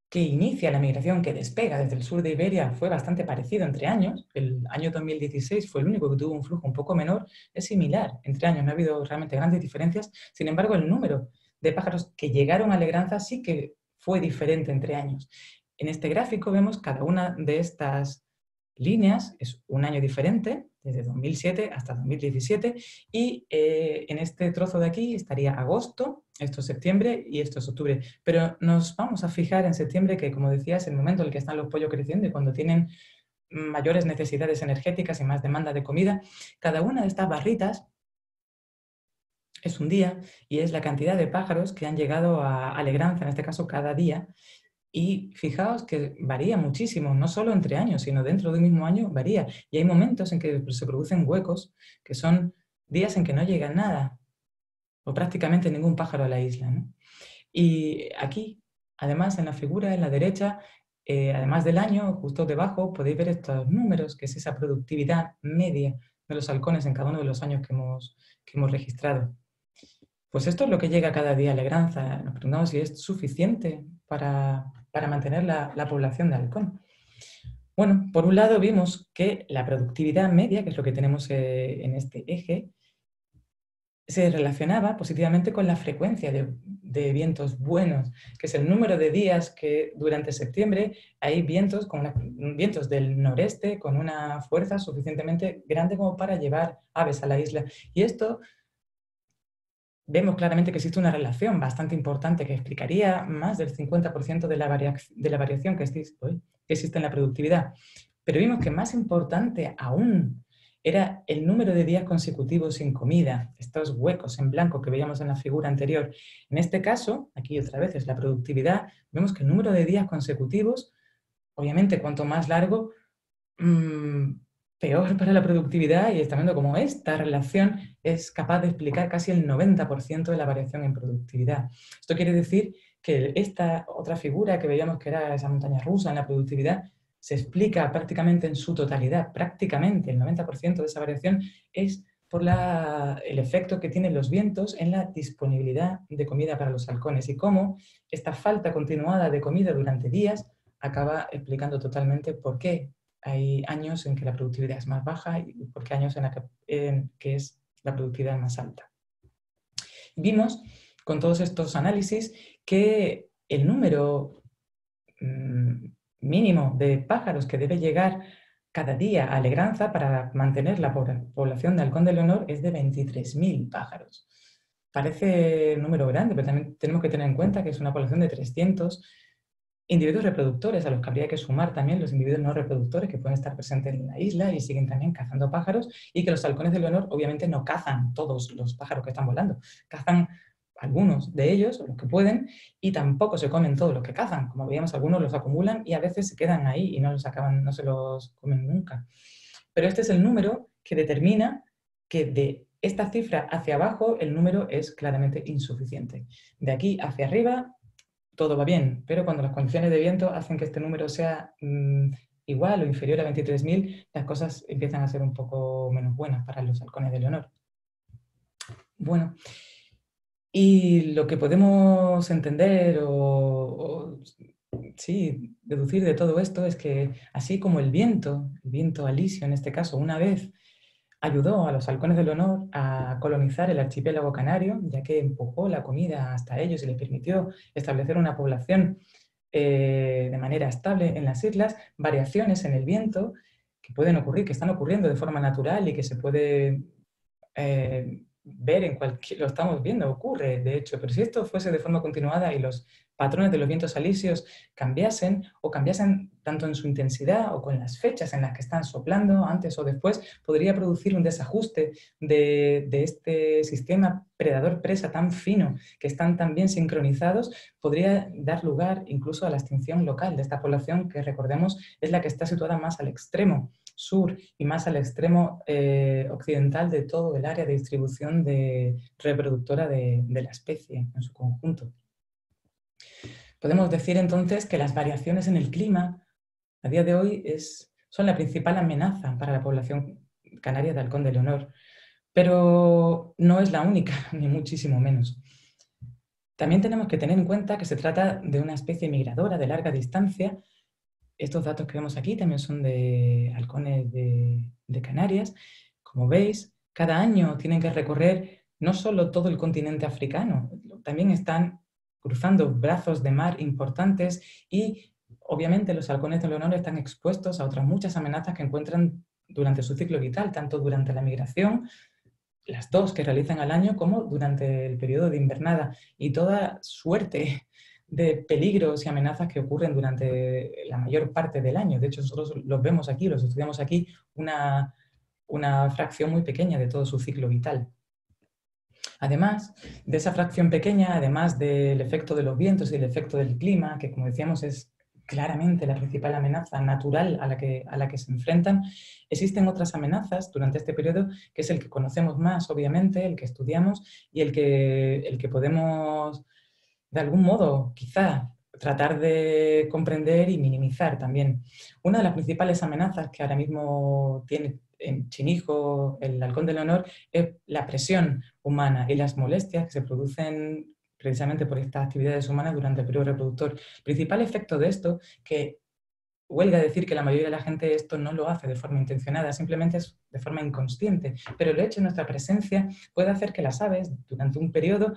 que inicia la migración, que despega desde el sur de Iberia, fue bastante parecido entre años. El año 2016 fue el único que tuvo un flujo un poco menor. Es similar entre años, no ha habido realmente grandes diferencias. Sin embargo, el número de pájaros que llegaron a Legranza sí que fue diferente entre años. En este gráfico vemos cada una de estas líneas, es un año diferente, desde 2007 hasta 2017, y en este trozo de aquí estaría agosto, esto es septiembre y esto es octubre. Pero nos vamos a fijar en septiembre, que como decía, es el momento en el que están los pollos creciendo y cuando tienen mayores necesidades energéticas y más demanda de comida. Cada una de estas barritas es un día y es la cantidad de pájaros que han llegado a Alegranza, en este caso cada día. Y fijaos que varía muchísimo, no solo entre años, sino dentro de un mismo año varía. Y hay momentos en que se producen huecos, que son días en que no llega nada, o prácticamente ningún pájaro a la isla, ¿no? Y aquí, además, en la figura, en la derecha, además del año, justo debajo, podéis ver estos números, que es esa productividad media de los halcones en cada uno de los años que hemos registrado. Pues esto es lo que llega cada día a Legranza. Nos preguntamos si es suficiente para mantener la población de halcón. Bueno, por un lado vimos que la productividad media, que es lo que tenemos en este eje, se relacionaba positivamente con la frecuencia de vientos buenos, que es el número de días que durante septiembre hay vientos, vientos del noreste con una fuerza suficientemente grande como para llevar aves a la isla. Y esto vemos claramente que existe una relación bastante importante que explicaría más del 50% de la variación que existe en la productividad. Pero vimos que más importante aún era el número de días consecutivos sin comida, estos huecos en blanco que veíamos en la figura anterior. En este caso, aquí otra vez es la productividad, vemos que el número de días consecutivos, obviamente cuanto más largo, peor para la productividad, y está viendo cómo esta relación es capaz de explicar casi el 90% de la variación en productividad. Esto quiere decir que esta otra figura que veíamos que era esa montaña rusa en la productividad se explica prácticamente en su totalidad, prácticamente el 90% de esa variación es por el efecto que tienen los vientos en la disponibilidad de comida para los halcones y cómo esta falta continuada de comida durante días acaba explicando totalmente por qué hay años en que la productividad es más baja y porque hay años en que es la productividad más alta. Vimos con todos estos análisis que el número mínimo de pájaros que debe llegar cada día a Legranza para mantener la población de halcón de Leonor es de 23.000 pájaros. Parece un número grande, pero también tenemos que tener en cuenta que es una población de 300 individuos reproductores, a los que habría que sumar también los individuos no reproductores que pueden estar presentes en la isla y siguen también cazando pájaros, y que los halcones de Leonor obviamente no cazan todos los pájaros que están volando, cazan algunos de ellos, los que pueden, y tampoco se comen todos los que cazan. Como veíamos, algunos los acumulan y a veces se quedan ahí y no se los comen nunca. Pero este es el número que determina que de esta cifra hacia abajo el número es claramente insuficiente. De aquí hacia arriba todo va bien, pero cuando las condiciones de viento hacen que este número sea igual o inferior a 23.000, las cosas empiezan a ser un poco menos buenas para los halcones de Leonor. Bueno, y lo que podemos entender sí, deducir de todo esto es que así como el viento alisio en este caso, una vez ayudó a los halcones de Leonor a colonizar el archipiélago canario, ya que empujó la comida hasta ellos y les permitió establecer una población de manera estable en las islas, variaciones en el viento que pueden ocurrir, que están ocurriendo de forma natural y que se puede ver en cualquier, lo estamos viendo, ocurre de hecho, pero si esto fuese de forma continuada y los patrones de los vientos alisios cambiasen o cambiasen tanto en su intensidad o con las fechas en las que están soplando antes o después, podría producir un desajuste de este sistema predador-presa tan fino, que están tan bien sincronizados, podría dar lugar incluso a la extinción local de esta población, que recordemos es la que está situada más al extremo sur y más al extremo occidental de todo el área de distribución reproductora de la especie en su conjunto. Podemos decir entonces que las variaciones en el clima a día de hoy son la principal amenaza para la población canaria de halcón de Leonor, pero no es la única, ni muchísimo menos. También tenemos que tener en cuenta que se trata de una especie migradora de larga distancia. Estos datos que vemos aquí también son de halcones de Canarias. Como veis, cada año tienen que recorrer no solo todo el continente africano, también están cruzando brazos de mar importantes y obviamente los halcones de Leonor están expuestos a otras muchas amenazas que encuentran durante su ciclo vital, tanto durante la migración, las dos que realizan al año, como durante el periodo de invernada, y toda suerte de peligros y amenazas que ocurren durante la mayor parte del año. De hecho, nosotros los vemos aquí, los estudiamos aquí, una fracción muy pequeña de todo su ciclo vital. Además de esa fracción pequeña, además del efecto de los vientos y el efecto del clima, que como decíamos es claramente la principal amenaza natural a la que se enfrentan, existen otras amenazas durante este periodo, que es el que conocemos más, obviamente, el que estudiamos y el que podemos, de algún modo, quizá, tratar de comprender y minimizar también. Una de las principales amenazas que ahora mismo tiene en Chinijo, el halcón de Leonor, es la presión humana y las molestias que se producen precisamente por estas actividades humanas durante el periodo reproductor. El principal efecto de esto, que huelga decir que la mayoría de la gente esto no lo hace de forma intencionada, simplemente es de forma inconsciente, pero el hecho de nuestra presencia puede hacer que las aves, durante un periodo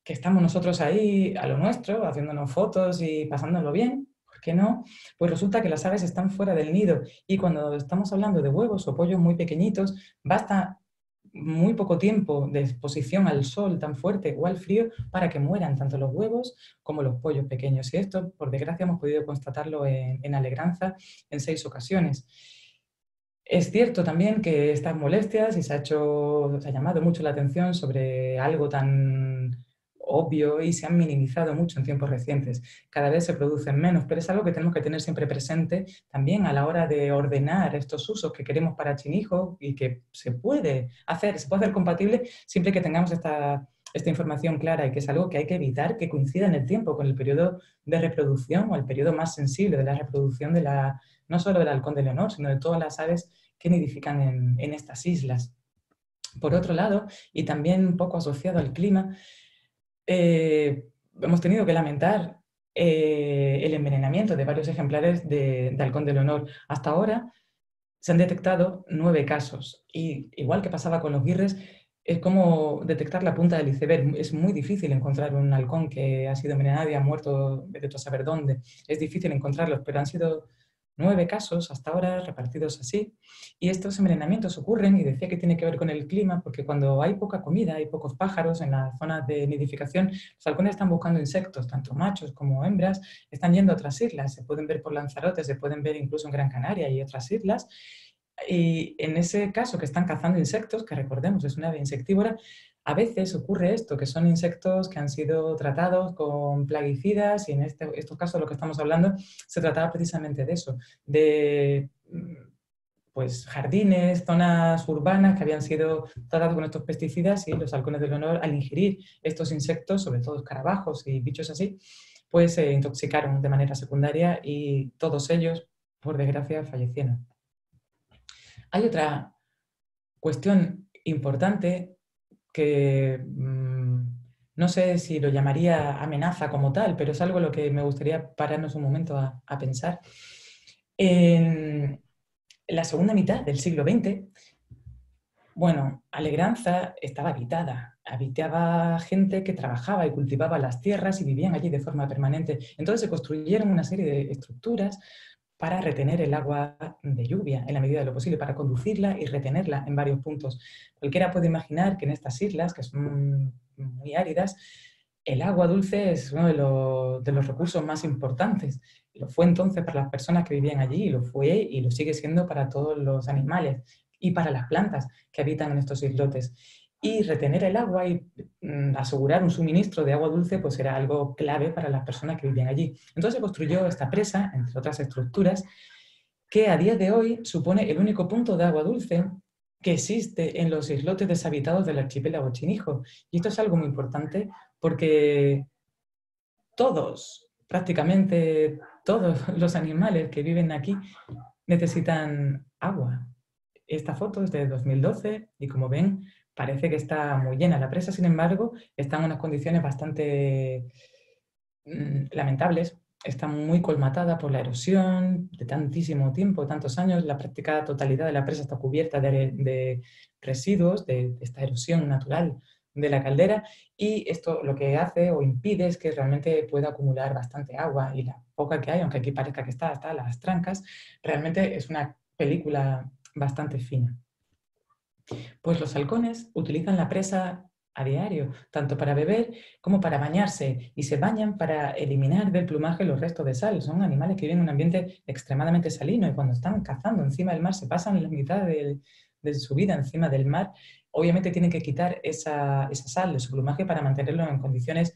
que estamos nosotros ahí a lo nuestro, haciéndonos fotos y pasándolo bien, ¿por qué no? Pues resulta que las aves están fuera del nido y cuando estamos hablando de huevos o pollos muy pequeñitos, basta muy poco tiempo de exposición al sol tan fuerte o al frío para que mueran tanto los huevos como los pollos pequeños. Y esto, por desgracia, hemos podido constatarlo en Alegranza en 6 ocasiones. Es cierto también que estas molestias, y se ha llamado mucho la atención sobre algo tan obvio y se han minimizado mucho en tiempos recientes. Cada vez se producen menos, pero es algo que tenemos que tener siempre presente también a la hora de ordenar estos usos que queremos para Chinijo y que se puede hacer compatible siempre que tengamos esta información clara, y que es algo que hay que evitar que coincida en el tiempo con el periodo de reproducción o el periodo más sensible de la reproducción no solo del halcón de Leonor, sino de todas las aves que nidifican en estas islas. Por otro lado, y también un poco asociado al clima, hemos tenido que lamentar el envenenamiento de varios ejemplares de halcón de Leonor. Hasta ahora se han detectado 9 casos, y igual que pasaba con los guirres, es como detectar la punta del iceberg. Es muy difícil encontrar un halcón que ha sido envenenado y ha muerto de a saber dónde. Es difícil encontrarlos, pero han sido 9 casos hasta ahora repartidos así. Y estos envenenamientos ocurren, y decía que tiene que ver con el clima, porque cuando hay poca comida, hay pocos pájaros en las zonas de nidificación, los halcones están buscando insectos, tanto machos como hembras, están yendo a otras islas. Se pueden ver por Lanzarote, se pueden ver incluso en Gran Canaria y otras islas. Y en ese caso que están cazando insectos, que recordemos es una ave insectívora, a veces ocurre esto, que son insectos que han sido tratados con plaguicidas, y en estos casos lo que estamos hablando se trataba precisamente de eso, de pues, jardines, zonas urbanas que habían sido tratados con estos pesticidas, y los halcones de Leonor, al ingerir estos insectos, sobre todo escarabajos y bichos así, pues se intoxicaron de manera secundaria y todos ellos, por desgracia, fallecieron. Hay otra cuestión importante que no sé si lo llamaría amenaza como tal, pero es algo en lo que me gustaría pararnos un momento a pensar. En la segunda mitad del siglo XX, Bueno, Alegranza estaba habitada. Habitaba gente que trabajaba y cultivaba las tierras y vivían allí de forma permanente. Entonces se construyeron una serie de estructuras para retener el agua de lluvia en la medida de lo posible, para conducirla y retenerla en varios puntos. Cualquiera puede imaginar que en estas islas, que son muy áridas, el agua dulce es uno de los recursos más importantes. Lo fue entonces para las personas que vivían allí, y lo fue y lo sigue siendo para todos los animales y para las plantas que habitan en estos islotes. Y retener el agua y asegurar un suministro de agua dulce pues era algo clave para las personas que vivían allí. Entonces se construyó esta presa, entre otras estructuras, que a día de hoy supone el único punto de agua dulce que existe en los islotes deshabitados del archipiélago Chinijo. Y esto es algo muy importante porque todos, prácticamente todos los animales que viven aquí necesitan agua. Esta foto es de 2012 y, como ven, parece que está muy llena. La presa, sin embargo, está en unas condiciones bastante lamentables. Está muy colmatada por la erosión de tantísimo tiempo, tantos años. La práctica totalidad de la presa está cubierta de residuos de esta erosión natural de la caldera, y esto lo que hace o impide es que realmente pueda acumular bastante agua, y la poca que hay, aunque aquí parezca que está hasta las trancas, realmente es una película bastante fina. Pues los halcones utilizan la presa a diario, tanto para beber como para bañarse, y se bañan para eliminar del plumaje los restos de sal. Son animales que viven en un ambiente extremadamente salino, y cuando están cazando encima del mar, se pasan la mitad de su vida encima del mar. Obviamente tienen que quitar esa sal de su plumaje para mantenerlo en condiciones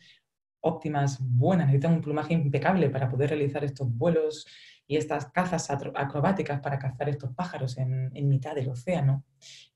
óptimas, buenas. Necesitan un plumaje impecable para poder realizar estos vuelos y estas cazas acrobáticas para cazar estos pájaros en mitad del océano,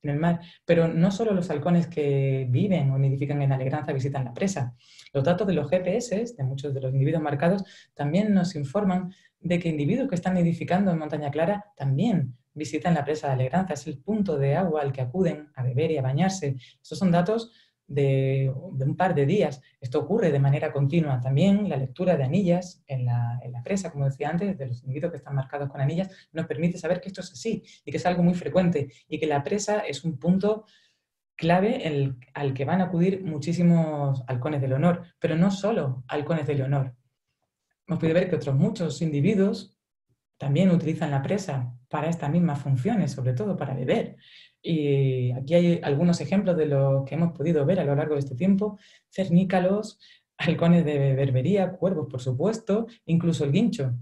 en el mar. Pero no solo los halcones que viven o nidifican en Alegranza visitan la presa. Los datos de los GPS, de muchos de los individuos marcados, también nos informan de que individuos que están nidificando en Montaña Clara también visitan la presa de Alegranza. Es el punto de agua al que acuden a beber y a bañarse. Estos son datos de un par de días. Esto ocurre de manera continua. También la lectura de anillas en la presa, como decía antes, de los individuos que están marcados con anillas, nos permite saber que esto es así y que es algo muy frecuente, y que la presa es un punto clave al que van a acudir muchísimos halcones del honor, pero no solo halcones del honor. Hemos podido ver que otros muchos individuos también utilizan la presa para estas mismas funciones, sobre todo para beber. Y aquí hay algunos ejemplos de lo que hemos podido ver a lo largo de este tiempo: cernícalos, halcones de berbería, cuervos, por supuesto, incluso el guincho.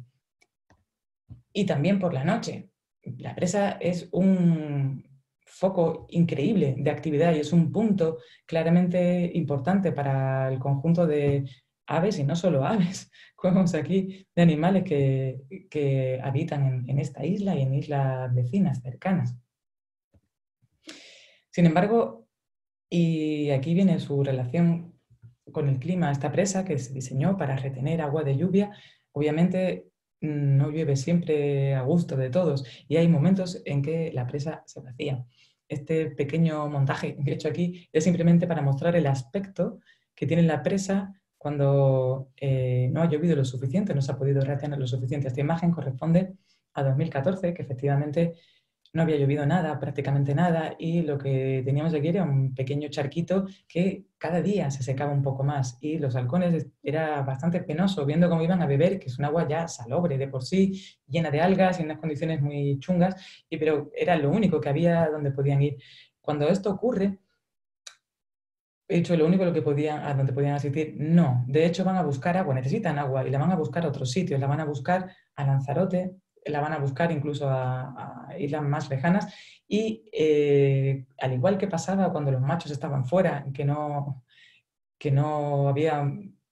Y también por la noche. La presa es un foco increíble de actividad y es un punto claramente importante para el conjunto de aves, y no solo aves, como aquí, de animales que habitan en esta isla y en islas vecinas, cercanas. Sin embargo, y aquí viene su relación con el clima, esta presa que se diseñó para retener agua de lluvia, obviamente no llueve siempre a gusto de todos, y hay momentos en que la presa se vacía. Este pequeño montaje que he hecho aquí es simplemente para mostrar el aspecto que tiene la presa cuando no ha llovido lo suficiente, no se ha podido retener lo suficiente. Esta imagen corresponde a 2014, que efectivamente no había llovido nada, prácticamente nada, y lo que teníamos aquí era un pequeño charquito que cada día se secaba un poco más, y los halcones era bastante penoso viendo cómo iban a beber, que es un agua ya salobre de por sí, llena de algas y en unas condiciones muy chungas, pero era lo único que había donde podían ir. Cuando esto ocurre, he dicho lo único a donde podían asistir, no. De hecho, van a buscar agua, necesitan agua, y la van a buscar a otros sitios, la van a buscar a Lanzarote, la van a buscar incluso a islas más lejanas, y al igual que pasaba cuando los machos estaban fuera, que no había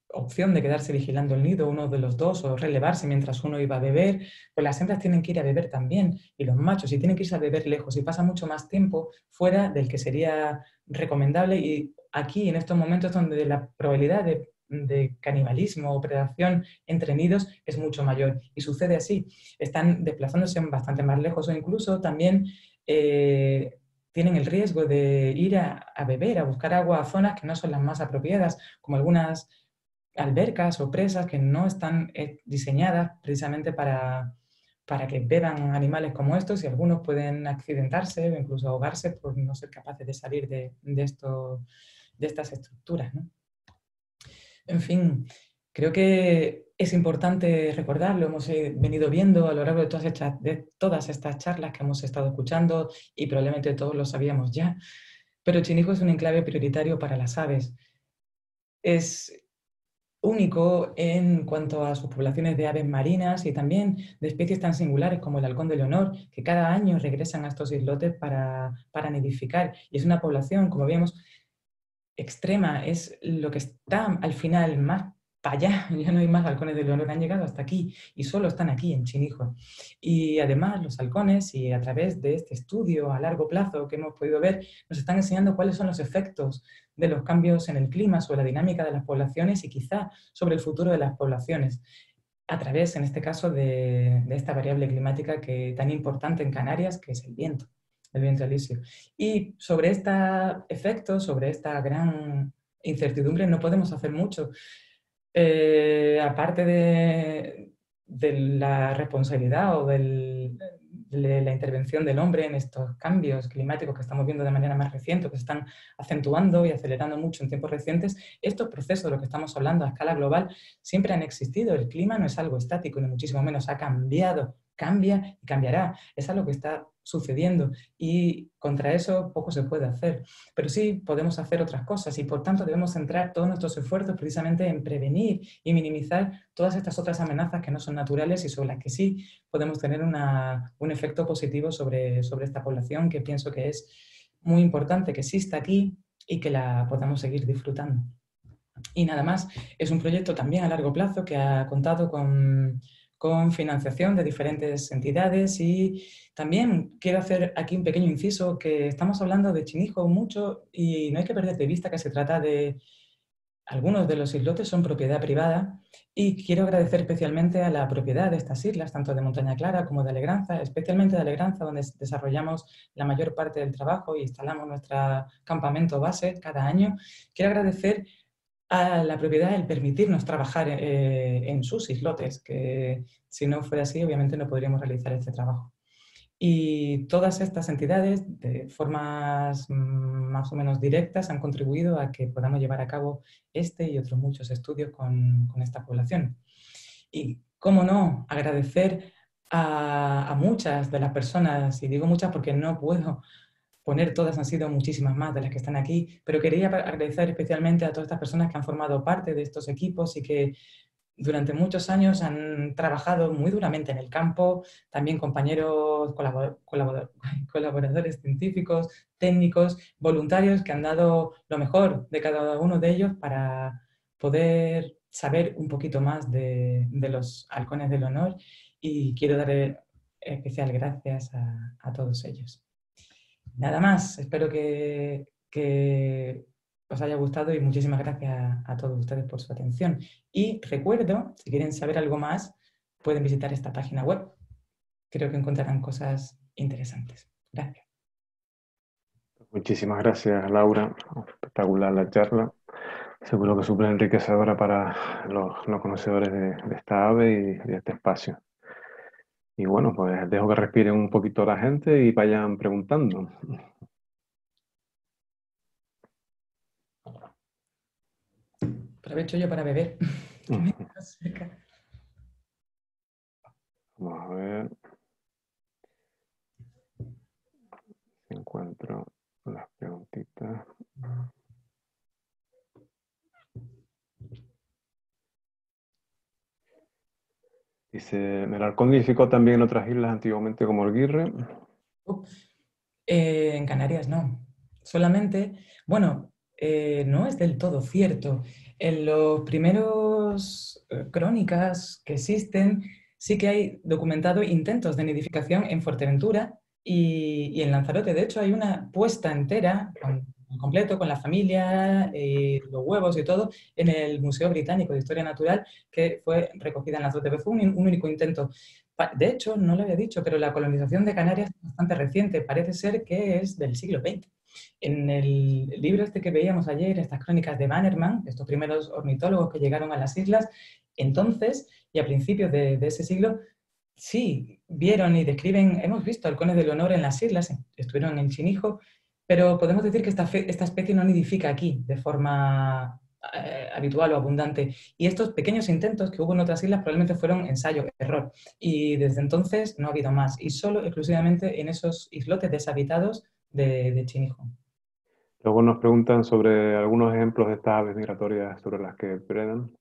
opción de quedarse vigilando el nido, uno de los dos, o relevarse mientras uno iba a beber, pues las hembras tienen que ir a beber también, y los machos, y tienen que irse a beber lejos, y pasa mucho más tiempo fuera del que sería recomendable, y aquí, en estos momentos donde la probabilidad de canibalismo o predación entre nidos es mucho mayor, y sucede así, están desplazándose bastante más lejos, o incluso también tienen el riesgo de ir a beber, a buscar agua a zonas que no son las más apropiadas, como algunas albercas o presas que no están diseñadas precisamente para que beban animales como estos y algunos pueden accidentarse o incluso ahogarse por no ser capaces de salir de estas estructuras, ¿no? En fin, creo que es importante recordarlo, hemos venido viendo a lo largo de todas estas charlas que hemos estado escuchando y probablemente todos lo sabíamos ya, pero Chinijo es un enclave prioritario para las aves. Es único en cuanto a sus poblaciones de aves marinas y también de especies tan singulares como el halcón de Leonor, que cada año regresan a estos islotes para nidificar. Y es una población, como vemos, extrema, es lo que está al final más para allá, ya no hay más halcones de Leonor, han llegado hasta aquí y solo están aquí en Chinijo. Y además los halcones, y a través de este estudio a largo plazo que hemos podido ver, nos están enseñando cuáles son los efectos de los cambios en el clima sobre la dinámica de las poblaciones y quizá sobre el futuro de las poblaciones, a través, en este caso, de esta variable climática tan importante en Canarias, que es el viento alisio. Y sobre este efecto, sobre esta gran incertidumbre, no podemos hacer mucho. Aparte de la responsabilidad o de la intervención del hombre en estos cambios climáticos que estamos viendo de manera más reciente, que se están acentuando y acelerando mucho en tiempos recientes, estos procesos de los que estamos hablando a escala global siempre han existido. El clima no es algo estático, ni muchísimo menos ha cambiado, cambia y cambiará. Es algo que está sucediendo y contra eso poco se puede hacer. Pero sí podemos hacer otras cosas y por tanto debemos centrar todos nuestros esfuerzos precisamente en prevenir y minimizar todas estas otras amenazas que no son naturales y sobre las que sí podemos tener un efecto positivo sobre esta población, que pienso que es muy importante que exista aquí y que la podamos seguir disfrutando. Y nada más, es un proyecto también a largo plazo que ha contado con financiación de diferentes entidades y también quiero hacer aquí un pequeño inciso que estamos hablando de Chinijo mucho y no hay que perder de vista que se trata de algunos de los islotes son propiedad privada y quiero agradecer especialmente a la propiedad de estas islas, tanto de Montaña Clara como de Alegranza, especialmente de Alegranza, donde desarrollamos la mayor parte del trabajo y instalamos nuestro campamento base cada año. Quiero agradecer a la propiedad el permitirnos trabajar en sus islotes, que si no fuera así, obviamente no podríamos realizar este trabajo. Y todas estas entidades, de formas más o menos directas, han contribuido a que podamos llevar a cabo este y otros muchos estudios con esta población. Y, cómo no, agradecer a muchas de las personas, y digo muchas porque no puedo poner todas, han sido muchísimas más de las que están aquí, pero quería agradecer especialmente a todas estas personas que han formado parte de estos equipos y que durante muchos años han trabajado muy duramente en el campo, también compañeros, colaboradores científicos, técnicos, voluntarios que han dado lo mejor de cada uno de ellos para poder saber un poquito más de los halcones del honor, y quiero dar especial gracias a todos ellos. Nada más, espero que os haya gustado y muchísimas gracias a todos ustedes por su atención. Y recuerdo, si quieren saber algo más, pueden visitar esta página web. Creo que encontrarán cosas interesantes. Gracias. Muchísimas gracias, Laura. Espectacular la charla. Seguro que súper enriquecedora para los conocedores de esta ave y de este espacio. Y bueno, pues dejo que respiren un poquito la gente y vayan preguntando. Aprovecho yo para beber. Vamos a ver si encuentro las preguntitas. Dice, ¿el halcón nidificó también en otras islas antiguamente como el Guirre? En Canarias no. Solamente, bueno, no es del todo cierto. En los primeros crónicas que existen, sí que hay documentado intentos de nidificación en Fuerteventura y en Lanzarote. De hecho, hay una puesta entera, completo, con la familia, los huevos y todo, en el Museo Británico de Historia Natural, que fue recogida en Lanzarote. Pero fue un único intento. De hecho, no lo había dicho, pero la colonización de Canarias es bastante reciente. Parece ser que es del siglo XX. En el libro este que veíamos ayer, estas crónicas de Bannerman, estos primeros ornitólogos que llegaron a las islas, entonces y a principios de ese siglo, sí, vieron y describen, hemos visto halcones de Leonor en las islas, estuvieron en Chinijo, pero podemos decir que esta especie no nidifica aquí de forma habitual o abundante. Y estos pequeños intentos que hubo en otras islas probablemente fueron ensayo, error. Y desde entonces no ha habido más. Y solo exclusivamente en esos islotes deshabitados de Chinijo. Luego nos preguntan sobre algunos ejemplos de estas aves migratorias sobre las que predan.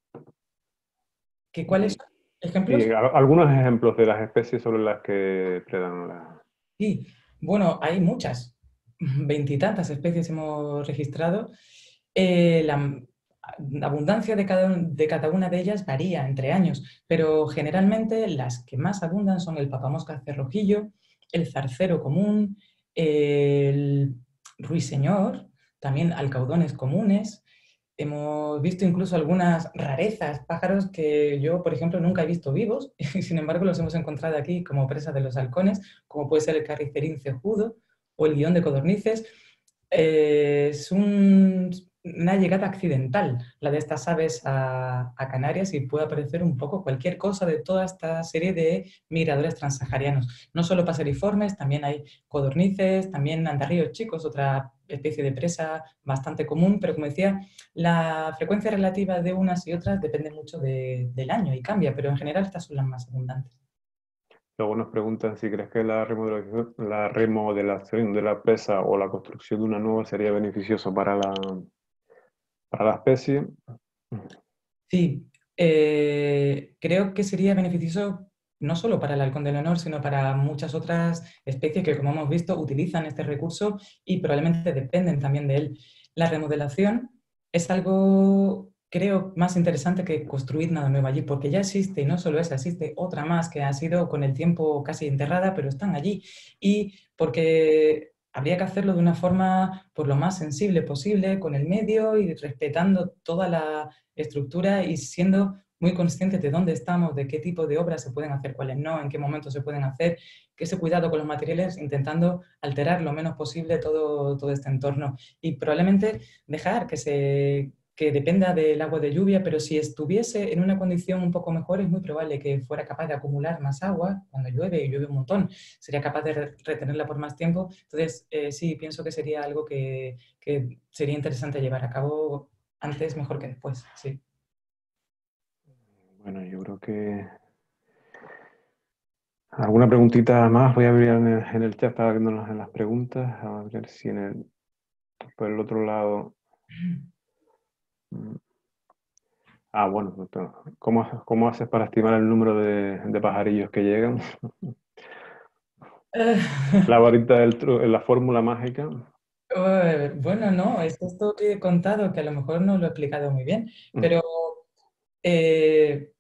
¿Cuáles Y, son ejemplos? algunos ejemplos de las especies sobre las que predan. Sí, bueno, hay muchas, veintitantas especies hemos registrado. La abundancia de cada una de ellas varía entre años, pero generalmente las que más abundan son el papamoscas cerrojillo, el zarcero común, el ruiseñor, también alcaudones comunes. Hemos visto incluso algunas rarezas, pájaros que yo, por ejemplo, nunca he visto vivos, y sin embargo los hemos encontrado aquí como presa de los halcones, como puede ser el carricerín cejudo o el guión de codornices. Es una llegada accidental la de estas aves a Canarias y puede aparecer un poco cualquier cosa de toda esta serie de migradores transsaharianos. No solo paseriformes, también hay codornices, también andarríos chicos, otra especie de presa bastante común, pero como decía, la frecuencia relativa de unas y otras depende mucho del año y cambia, pero en general estas son las más abundantes. Luego nos preguntan si crees que la remodelación de la presa o la construcción de una nueva sería beneficioso para la especie. Sí, creo que sería beneficioso no solo para el halcón de Leonor, sino para muchas otras especies que, como hemos visto, utilizan este recurso y probablemente dependen también de él. La remodelación es algo, creo, más interesante que construir nada nuevo allí, porque ya existe, y no solo esa, existe otra más que ha sido con el tiempo casi enterrada, pero están allí. Y porque habría que hacerlo de una forma por lo más sensible posible con el medio y respetando toda la estructura y siendo muy conscientes de dónde estamos, de qué tipo de obras se pueden hacer, cuáles no, en qué momentos se pueden hacer, que ese cuidado con los materiales, intentando alterar lo menos posible todo este entorno. Y probablemente dejar que dependa del agua de lluvia, pero si estuviese en una condición un poco mejor, es muy probable que fuera capaz de acumular más agua cuando llueve, y llueve un montón, sería capaz de retenerla por más tiempo. Entonces, sí, pienso que sería algo que sería interesante llevar a cabo antes mejor que después, sí. Bueno, yo creo que alguna preguntita más. Voy a abrir en el chat, estaba viendo en las preguntas, a ver si por el otro lado. mm, bueno, ¿cómo haces para estimar el número de pajarillos que llegan? La varita la fórmula mágica. Bueno, no, es esto que he contado, que a lo mejor no lo he explicado muy bien, Mm, pero eh,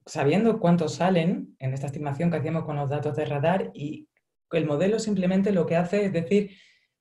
sabiendo cuántos salen en esta estimación que hacíamos con los datos de radar, y el modelo simplemente lo que hace es decir,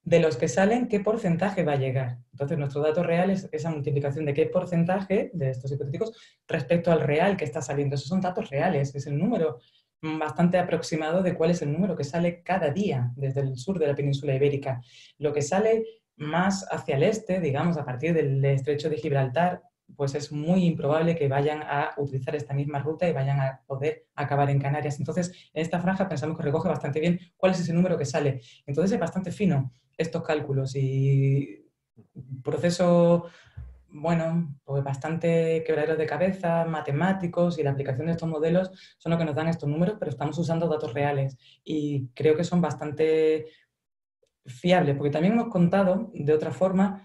de los que salen, ¿qué porcentaje va a llegar? Entonces, nuestro dato real es esa multiplicación de qué porcentaje de estos hipotéticos respecto al real que está saliendo. Esos son datos reales, es el número bastante aproximado de cuál es el número que sale cada día desde el sur de la península ibérica. Lo que sale más hacia el este, digamos, a partir del estrecho de Gibraltar, pues es muy improbable que vayan a utilizar esta misma ruta y vayan a poder acabar en Canarias. Entonces, en esta franja pensamos que recoge bastante bien cuál es ese número que sale. Entonces, es bastante fino estos cálculos y proceso, bueno, pues bastante quebraderos de cabeza, matemáticos, y la aplicación de estos modelos son lo que nos dan estos números, pero estamos usando datos reales y creo que son bastante fiables, porque también hemos contado de otra forma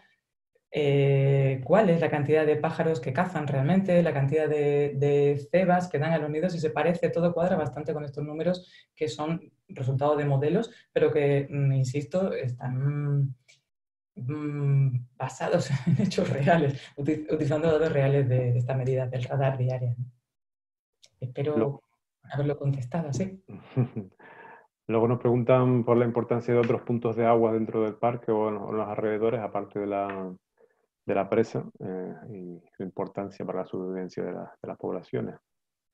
cuál es la cantidad de pájaros que cazan realmente, la cantidad de cebas que dan a los nidos, y se parece, todo cuadra bastante con estos números que son resultado de modelos, pero que, insisto, están basados en hechos reales, utilizando datos reales de esta medida del radar diaria. lo- Espero haberlo contestado, sí. Luego nos preguntan por la importancia de otros puntos de agua dentro del parque o en los alrededores, aparte de la presa, y su importancia para la supervivencia de las poblaciones.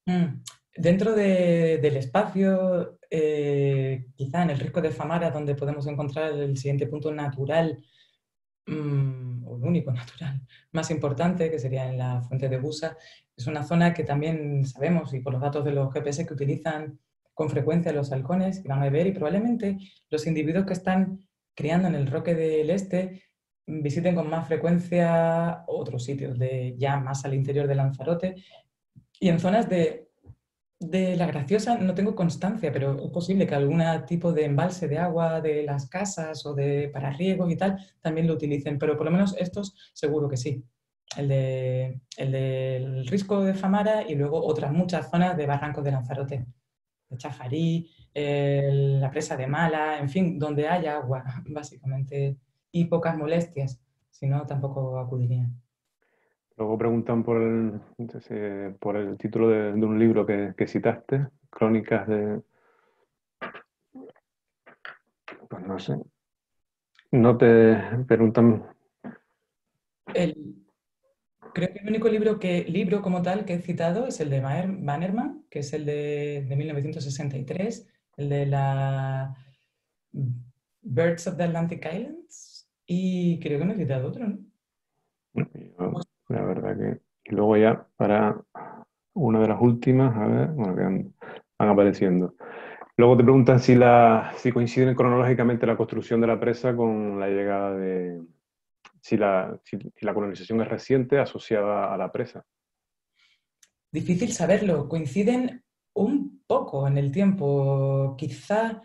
Mm. Dentro del espacio, quizá en el Risco de Famara, donde podemos encontrar el siguiente punto natural, o el único natural más importante, que sería en la fuente de Busa, es una zona que también sabemos, y por los datos de los GPS que utilizan con frecuencia los halcones que van a beber y probablemente los individuos que están criando en el Roque del Este visiten con más frecuencia otros sitios ya más al interior de Lanzarote y en zonas de La Graciosa no tengo constancia, pero es posible que algún tipo de embalse de agua de las casas o para riegos y tal también lo utilicen, pero por lo menos estos seguro que sí. El del Risco de Famara y luego otras muchas zonas de barrancos de Lanzarote, de Chajarí, la presa de Mala, en fin, donde haya agua, básicamente, y pocas molestias, si no tampoco acudirían. Luego preguntan por el título de un libro que citaste, Crónicas de... Pues no sé. No te preguntan... El, Creo que el único libro como tal que he citado es el de Bannerman, que es el de 1963, el de la Birds of the Atlantic Islands, y creo que no he citado otro, ¿no? Yo, la verdad que... Y luego ya para una de las últimas, a ver, bueno, van apareciendo. Luego te preguntan si coinciden cronológicamente la construcción de la presa con la llegada de... si la colonización es reciente asociada a la presa. Difícil saberlo, coinciden un poco en el tiempo, quizá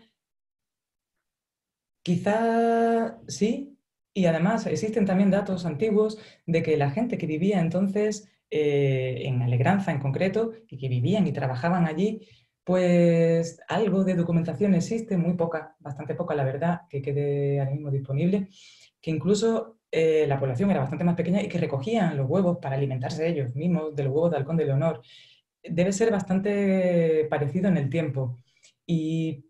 sí, y además existen también datos antiguos de que la gente que vivía entonces en Alegranza en concreto y que vivían y trabajaban allí, pues algo de documentación existe, muy poca, bastante poca la verdad, que quede ahora mismo disponible, que incluso la población era bastante más pequeña y que recogían los huevos para alimentarse ellos mismos de los huevos de halcón de Leonor. Debe ser bastante parecido en el tiempo. Y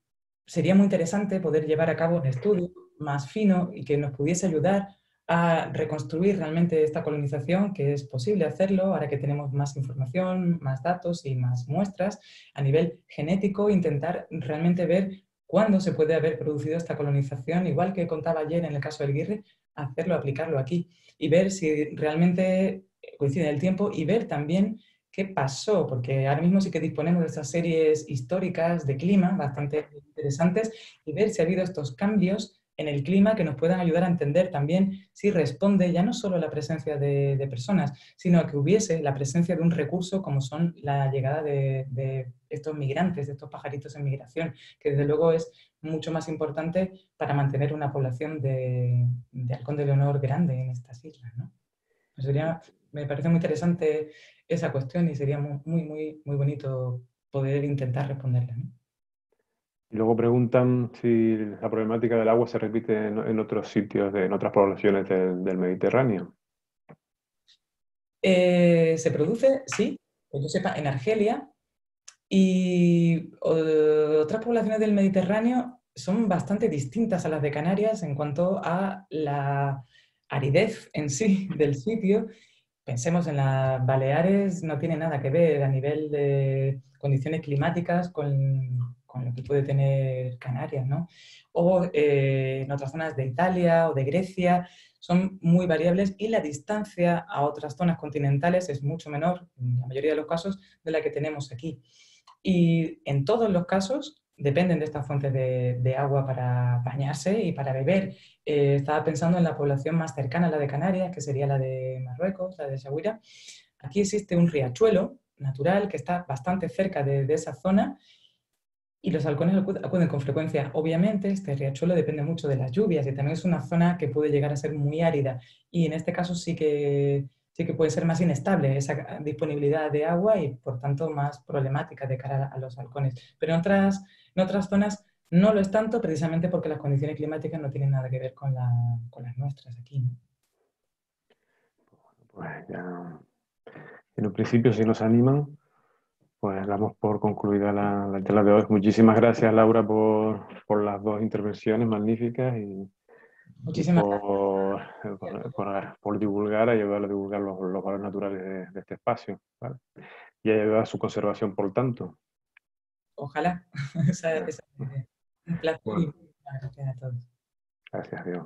sería muy interesante poder llevar a cabo un estudio más fino y que nos pudiese ayudar a reconstruir realmente esta colonización, que es posible hacerlo ahora que tenemos más información, más datos y más muestras a nivel genético, intentar realmente ver cuándo se puede haber producido esta colonización, igual que contaba ayer en el caso del Guirre, hacerlo, aplicarlo aquí y ver si realmente coincide en el tiempo y ver también qué pasó, porque ahora mismo sí que disponemos de estas series históricas de clima bastante interesantes y ver si ha habido estos cambios en el clima que nos puedan ayudar a entender también si responde ya no solo a la presencia de personas, sino a que hubiese la presencia de un recurso como son la llegada de estos migrantes, de estos pajaritos en migración, que desde luego es mucho más importante para mantener una población de halcón de Leonor grande en estas islas, ¿no? Me parece muy interesante esa cuestión y sería muy bonito poder intentar responderla, ¿no? Y luego preguntan si la problemática del agua se repite en otros sitios, en otras poblaciones del Mediterráneo. Se produce, sí, que yo sepa, en Argelia y otras poblaciones del Mediterráneo son bastante distintas a las de Canarias en cuanto a la aridez en sí del sitio. Pensemos en las Baleares, no tiene nada que ver a nivel de condiciones climáticas con lo que puede tener Canarias, ¿no? O en otras zonas de Italia o de Grecia son muy variables y la distancia a otras zonas continentales es mucho menor, en la mayoría de los casos, de la que tenemos aquí. Y en todos los casos dependen de estas fuentes de agua para bañarse y para beber. Estaba pensando en la población más cercana a la de Canarias, que sería la de Marruecos, la de Essaouira. Aquí existe un riachuelo natural que está bastante cerca de esa zona y los halcones acuden con frecuencia. Obviamente, este riachuelo depende mucho de las lluvias y también es una zona que puede llegar a ser muy árida. Y en este caso sí que puede ser más inestable esa disponibilidad de agua y, por tanto, más problemática de cara a los halcones. Pero en otras zonas no lo es tanto, precisamente porque las condiciones climáticas no tienen nada que ver con las nuestras aquí, ¿no? Pues ya, en un principio, si nos animan, pues damos por concluida la charla de hoy. Muchísimas gracias, Laura, por las dos intervenciones magníficas y Muchísimas gracias. por divulgar, ayudar a divulgar los valores naturales de este espacio, ¿vale? Y ayudar a su conservación, por tanto. Ojalá. Esa es la idea. Un placer y Bueno, muchas gracias a todos. gracias, Dios.